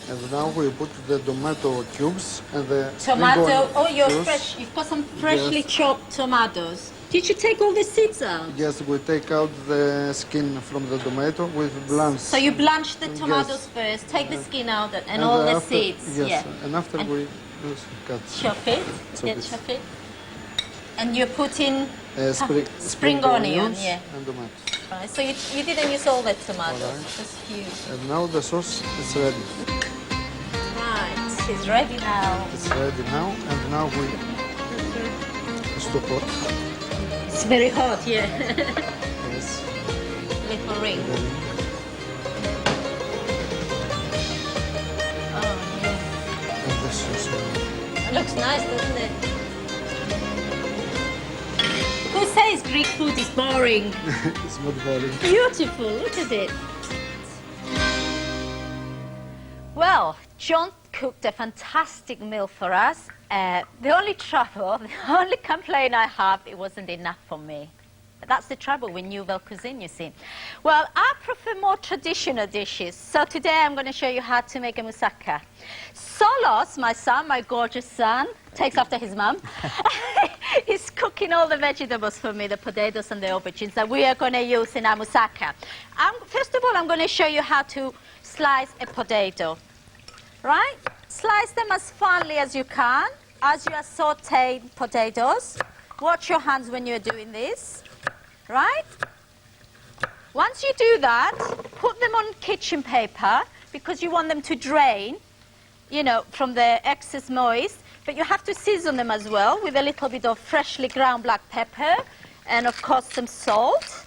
And now we put the tomato cubes and the spring Tomato, onion oh, you're cubes. fresh. You've got some freshly Yes. chopped tomatoes. Did you take all the seeds out? Yes, we take out the skin from the tomato with blanch. So you blanch the Yes. tomatoes first, take the skin out and all the after, seeds. Yes, Yeah. and after And we cut. chop it. Chop Yeah, it. chop it. And you put in spring onion, onions yeah. and tomatoes. Right, so you didn't use all the tomatoes, Alright. just few. And now the sauce is ready. Right, it's ready now. It's ready now, and now we it's too hot. It's very hot, yeah. Yes. Little ring. Oh, yeah. And the sauce. It looks nice, doesn't it? Who says Greek food is boring? It's not boring. Beautiful, look at it. Well, John cooked a fantastic meal for us. The only trouble, the only complaint I have, it wasn't enough for me. But that's the trouble with nouvelle cuisine, you see. Well, I prefer more traditional dishes. So today I'm going to show you how to make a moussaka. Solos, my son, my gorgeous son, takes after his mum, is cooking all the vegetables for me, the potatoes and the aubergines that we are going to use in our moussaka. First of all, I'm going to show you how to slice a potato. Right? Slice them as finely as you can, as you are sauteing potatoes. Watch your hands when you're doing this. Right? Once you do that, put them on kitchen paper because you want them to drain, you know, from the excess moist. But you have to season them as well with a little bit of freshly ground black pepper and, of course, some salt.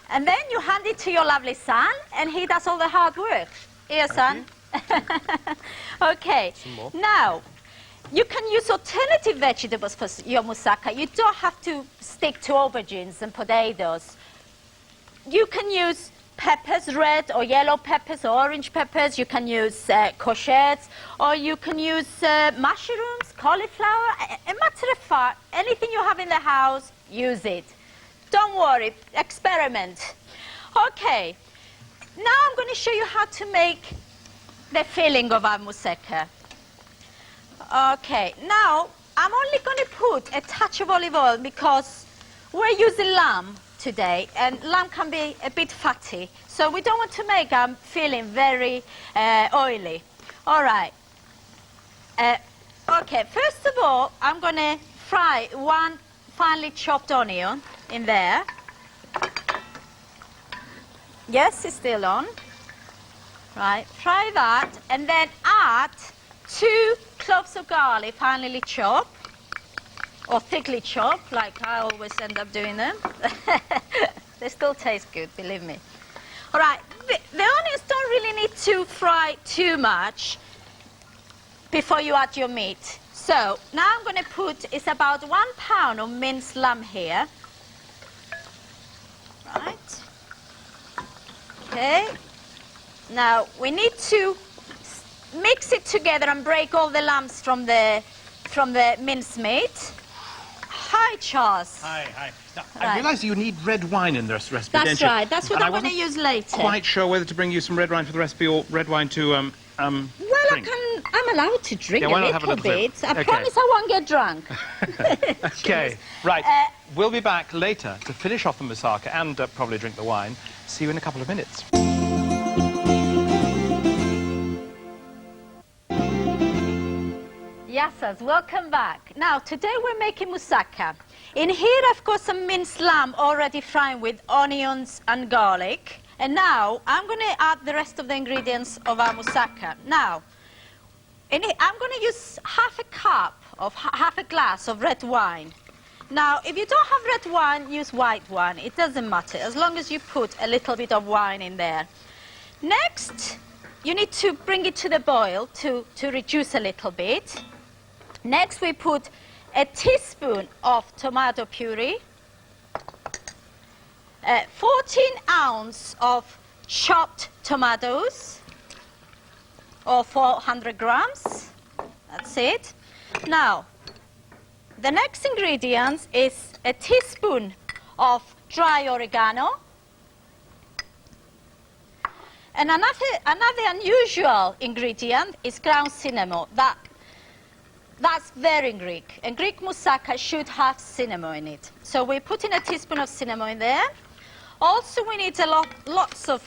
And then you hand it to your lovely son, and he does all the hard work. Here, son. Okay. Now, you can use alternative vegetables for your moussaka. You don't have to stick to aubergines and potatoes. You can use peppers, red or yellow peppers or orange peppers. You can use courgettes, or you can use mushrooms, cauliflower. A matter of fact, anything you have in the house, use it. Don't worry, experiment. Okay, now I'm going to show you how to make the filling of our moussaka. Okay, now I'm only going to put a touch of olive oil because we're using lamb today, and lamb can be a bit fatty, so we don't want to make our filling very oily. All right. Okay, first of all, I'm going to fry one finely chopped onion in there. Yes, it's still on. Right, fry that, and then add 2 cloves of garlic, finely chopped, or thickly chopped, like I always end up doing them. They still taste good, believe me. All right, the onions don't really need to fry too much before you add your meat. So now I'm going to put, it's about 1 pound of minced lamb here. Right. Okay. Now we need to mix it together and break all the lumps from the mincemeat. Hi, Charles. Hi, hi. Now, Right. I realise you need red wine in this recipe, That's don't you? right. That's what And I'm I going to wasn't use later. quite sure whether to bring you some red wine for the recipe or red wine to Well, drink. I'm allowed to drink Yeah, a why not have a little little bit. bit? I Okay. promise I won't get drunk. Okay, right. Uh, We'll be back later to finish off the moussaka and probably drink the wine. See you in a couple of minutes. Yassas, welcome back. Now, today we're making moussaka. In here, I've got some minced lamb already frying with onions and garlic. And now, I'm going to add the rest of the ingredients of our moussaka. Now, I'm going to use half a glass of red wine. Now, if you don't have red wine, use white wine. It doesn't matter, as long as you put a little bit of wine in there. Next, you need to bring it to the boil to reduce a little bit. Next, we put a teaspoon of tomato puree, 14 ounces of chopped tomatoes, or 400 grams. That's it. Now, the next ingredient is a teaspoon of dry oregano. And another unusual ingredient is ground cinnamon. That's very Greek. And Greek moussaka should have cinnamon in it. So we're putting a teaspoon of cinnamon in there. Also, we need lots of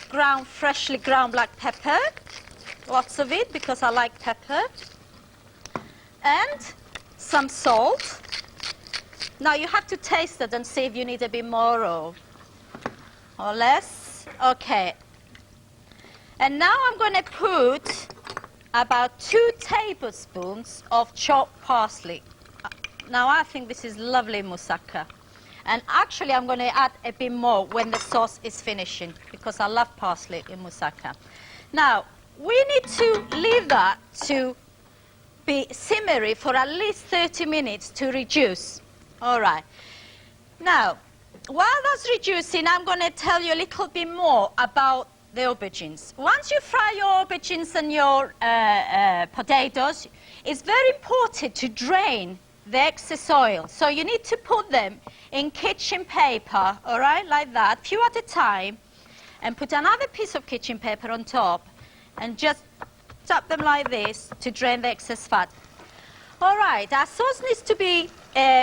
freshly ground black pepper. Lots of it, because I like pepper. And some salt. Now you have to taste it and see if you need a bit more or less. Okay. And now I'm going to put about 2 tablespoons of chopped parsley. Now I think this is lovely moussaka. And actually I'm going to add a bit more when the sauce is finishing because I love parsley in moussaka. Now we need to leave that to be simmering for at least 30 minutes to reduce. All right. Now, while that's reducing, I'm going to tell you a little bit more about the aubergines. Once you fry your aubergines and your potatoes, it's very important to drain the excess oil. So you need to put them in kitchen paper, all right, like that, few at a time, and put another piece of kitchen paper on top, and just tap them like this to drain the excess fat. All right, our sauce needs to be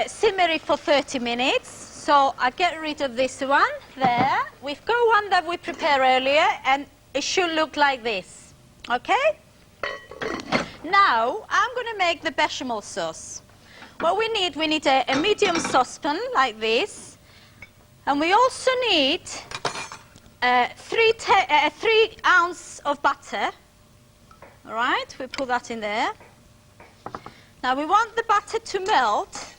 simmering for 30 minutes. So I get rid of this one there. We've got one that we prepared earlier, and it should look like this. Okay? Now, I'm going to make the bechamel sauce. What we need a medium saucepan like this. And we also need 3 ounces of butter. All right, we put that in there. Now we want the butter to melt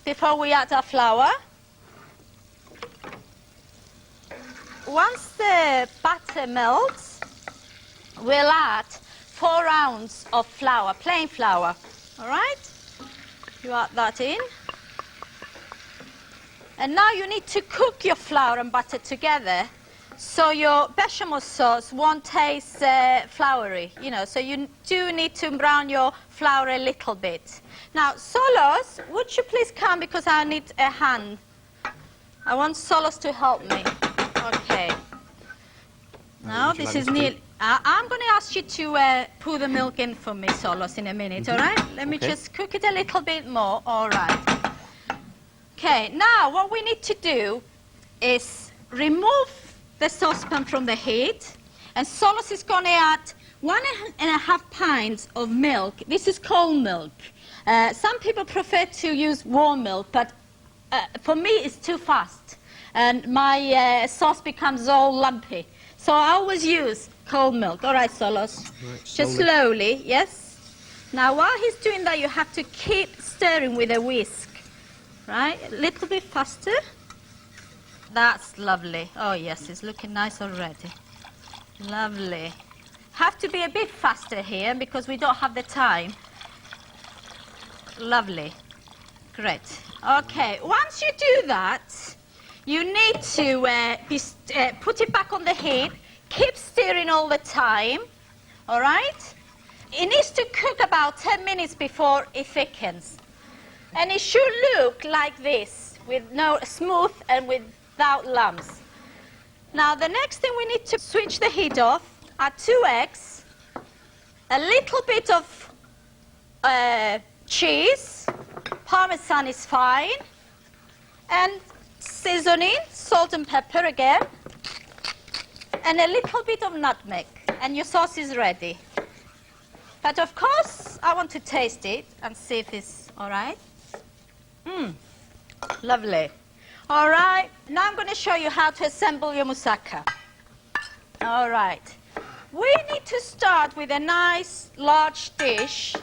before we add our flour. Once the butter melts, we'll add 4 ounces of flour, plain flour. All right? You add that in. And now you need to cook your flour and butter together so your bechamel sauce won't taste floury, you know, so you do need to brown your flour a little bit. Now, Solos, would you please come because I need a hand. I want Solos to help me. Okay. Now, this is nearly... I'm going to ask you to pour the milk in for me, Solos, in a minute, all right? Let me just cook it a little bit more. All right. Okay, now what we need to do is remove the saucepan from the heat, and Solos is going to add 1.5 pints of milk. This is cold milk. Some people prefer to use warm milk, but for me it's too fast, and my sauce becomes all lumpy. So I always use cold milk. All right, Solos. Right, just slowly, yes. Now, while he's doing that, you have to keep stirring with a whisk, right? A little bit faster. That's lovely. Oh, yes, it's looking nice already. Lovely. Have to be a bit faster here because we don't have the time. Lovely. Great. Okay, once you do that, you need to put it back on the heat. Keep stirring all the time, all right? It needs to cook about 10 minutes before it thickens. And it should look like this, with no smooth and without lumps. Now, the next thing we need to switch the heat off, add 2 eggs, a little bit of cheese, Parmesan is fine, and seasoning, salt and pepper again, and a little bit of nutmeg, and your sauce is ready. But of course, I want to taste it and see if it's all right. Lovely. All right, now I'm going to show you how to assemble your moussaka. All right. We need to start with a nice large dish,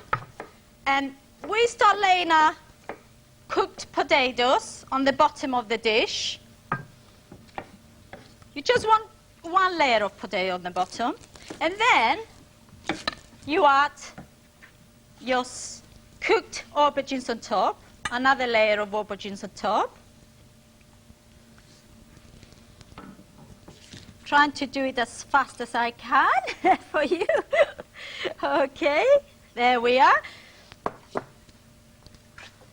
and we start laying our cooked potatoes on the bottom of the dish. You just want 1 layer of potato on the bottom, and then you add your cooked aubergines on top, another layer of aubergines on top. Trying to do it as fast as I can for you. Okay, there we are.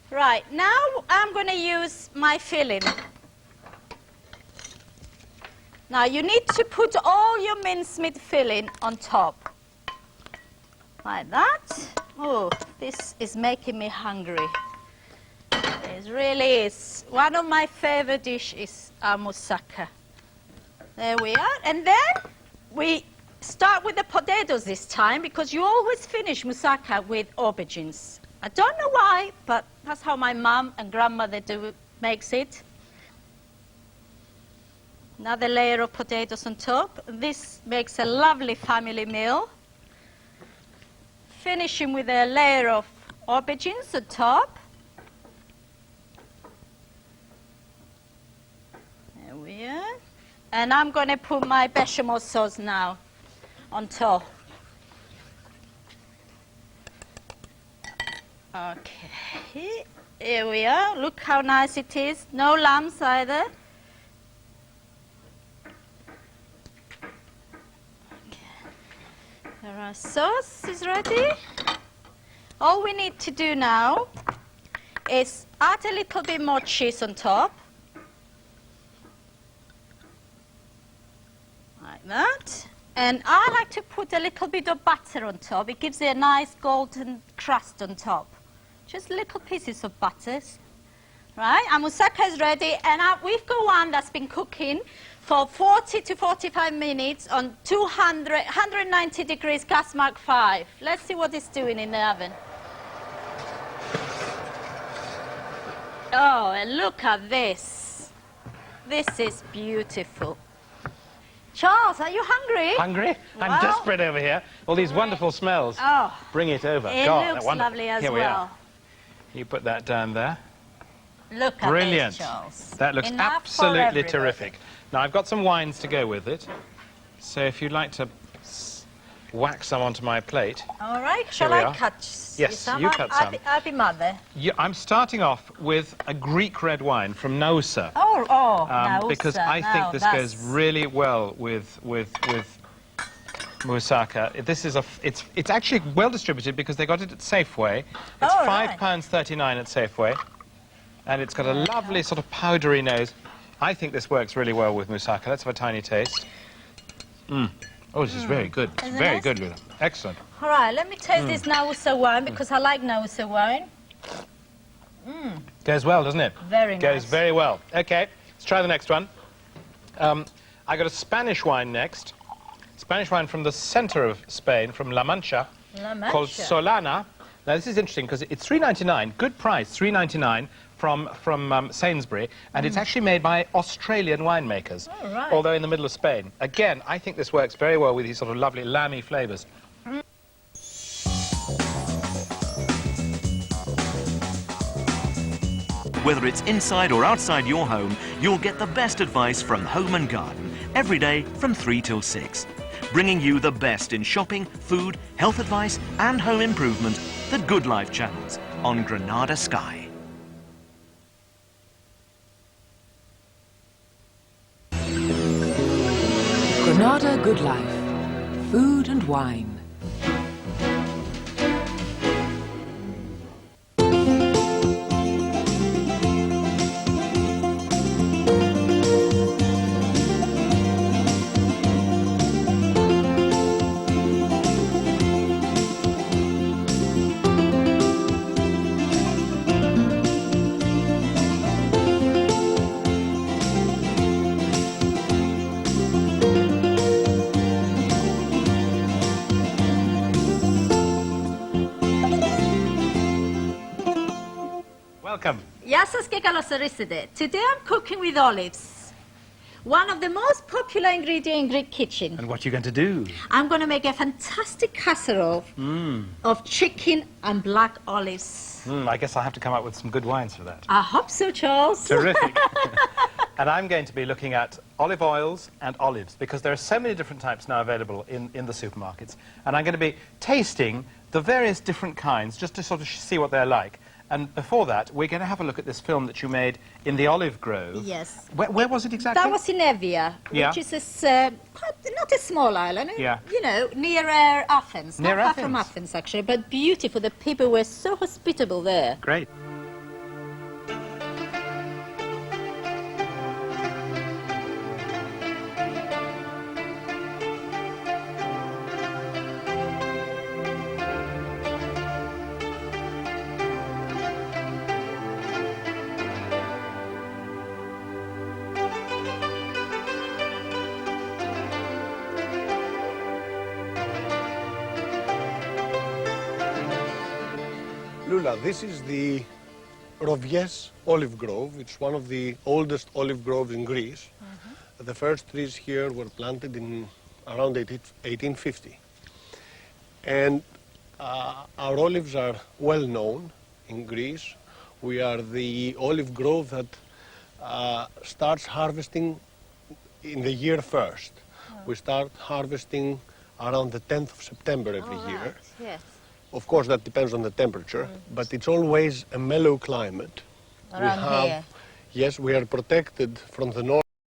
Right, now I'm going to use my filling. Now you need to put all your mincemeat filling on top. Like that. Oh, this is making me hungry. It really is. One of my favorite dishes is moussaka. There we are. And then we start with the potatoes this time because you always finish moussaka with aubergines. I don't know why, but that's how my mom and grandmother makes it. Another layer of potatoes on top. This makes a lovely family meal. Finishing with a layer of aubergines on top. There we are. And I'm going to put my bechamel sauce now on top. Okay, here we are. Look how nice it is. No lumps either. Okay. Our sauce is ready. All we need to do now is add a little bit more cheese on top. Like that. And I like to put a little bit of butter on top. It gives it a nice golden crust on top. Just little pieces of butters. Right, our moussaka is ready, and we've got one that's been cooking for 40 to 45 minutes on 190 degrees gas mark 5. Let's see what it's doing in the oven. Oh, and look at this. This is beautiful. Charles, are you hungry? Hungry? Wow. I'm desperate over here. All these wonderful smells. Oh, Bring it over. it God, looks wonderful. lovely as Here we well. are. You put that down there. Look at Brilliant. this, Charles. That looks Enough for absolutely everybody. terrific. Now, I've got some wines to go with it. So if you'd like to whack some onto my plate. All right, shall we I are. cut Yes, some? you cut some. I'll be mother. I'm starting off with a Greek red wine from Nausa. Oh, because I think this goes really well with moussaka. This is it's actually well distributed because they got it at Safeway. It's £5.39 at Safeway, and it's got a lovely sort of powdery nose. I think this works really well with moussaka. Let's have a tiny taste. Oh, this is very good. It's Isn't very it? good, Luna. Excellent. All right, let me taste this Nausa wine because I like Nausa wine. Goes well, doesn't it? Very Goes nice. very well. Okay, let's try the next one. I got a Spanish wine next. Spanish wine from the center of Spain, from La Mancha, called Solana. Now, this is interesting because it's $3.99, good price, $3.99 from Sainsbury, and it's actually made by Australian winemakers, although in the middle of Spain. Again, I think this works very well with these sort of lovely lamby flavors. Whether it's inside or outside your home, you'll get the best advice from Home and Garden every day from 3 till 6. Bringing you the best in shopping, food, health advice and home improvement, the Good Life channels on Granada Sky. Granada Good Life. Food and wine. Welcome. Γεια σας και καλώς ορίσατε. Today I'm cooking with olives. One of the most popular ingredients in Greek kitchen. And what are you going to do? I'm going to make a fantastic casserole of chicken and black olives. I guess I'll have to come up with some good wines for that. I hope so, Charles. Terrific. And I'm going to be looking at olive oils and olives because there are so many different types now available in the supermarkets. And I'm going to be tasting the various different kinds just to sort of see what they're like. And before that, we're going to have a look at this film that you made in the olive grove. Yes. Where was it exactly? That was in Evia, which is not a small island, you know, near Athens. Near not far from Athens. Athens, actually, but beautiful. The people were so hospitable there. Great. Lula, this is the Rovies olive grove. It's one of the oldest olive groves in Greece. The first trees here were planted in around 1850. And our olives are well known in Greece. We are the olive grove that starts harvesting in the year first. We start harvesting around the 10th of September every year. Yes. Of course, that depends on the temperature, but it's always a mellow climate. Around here. Yes, we are protected from the north.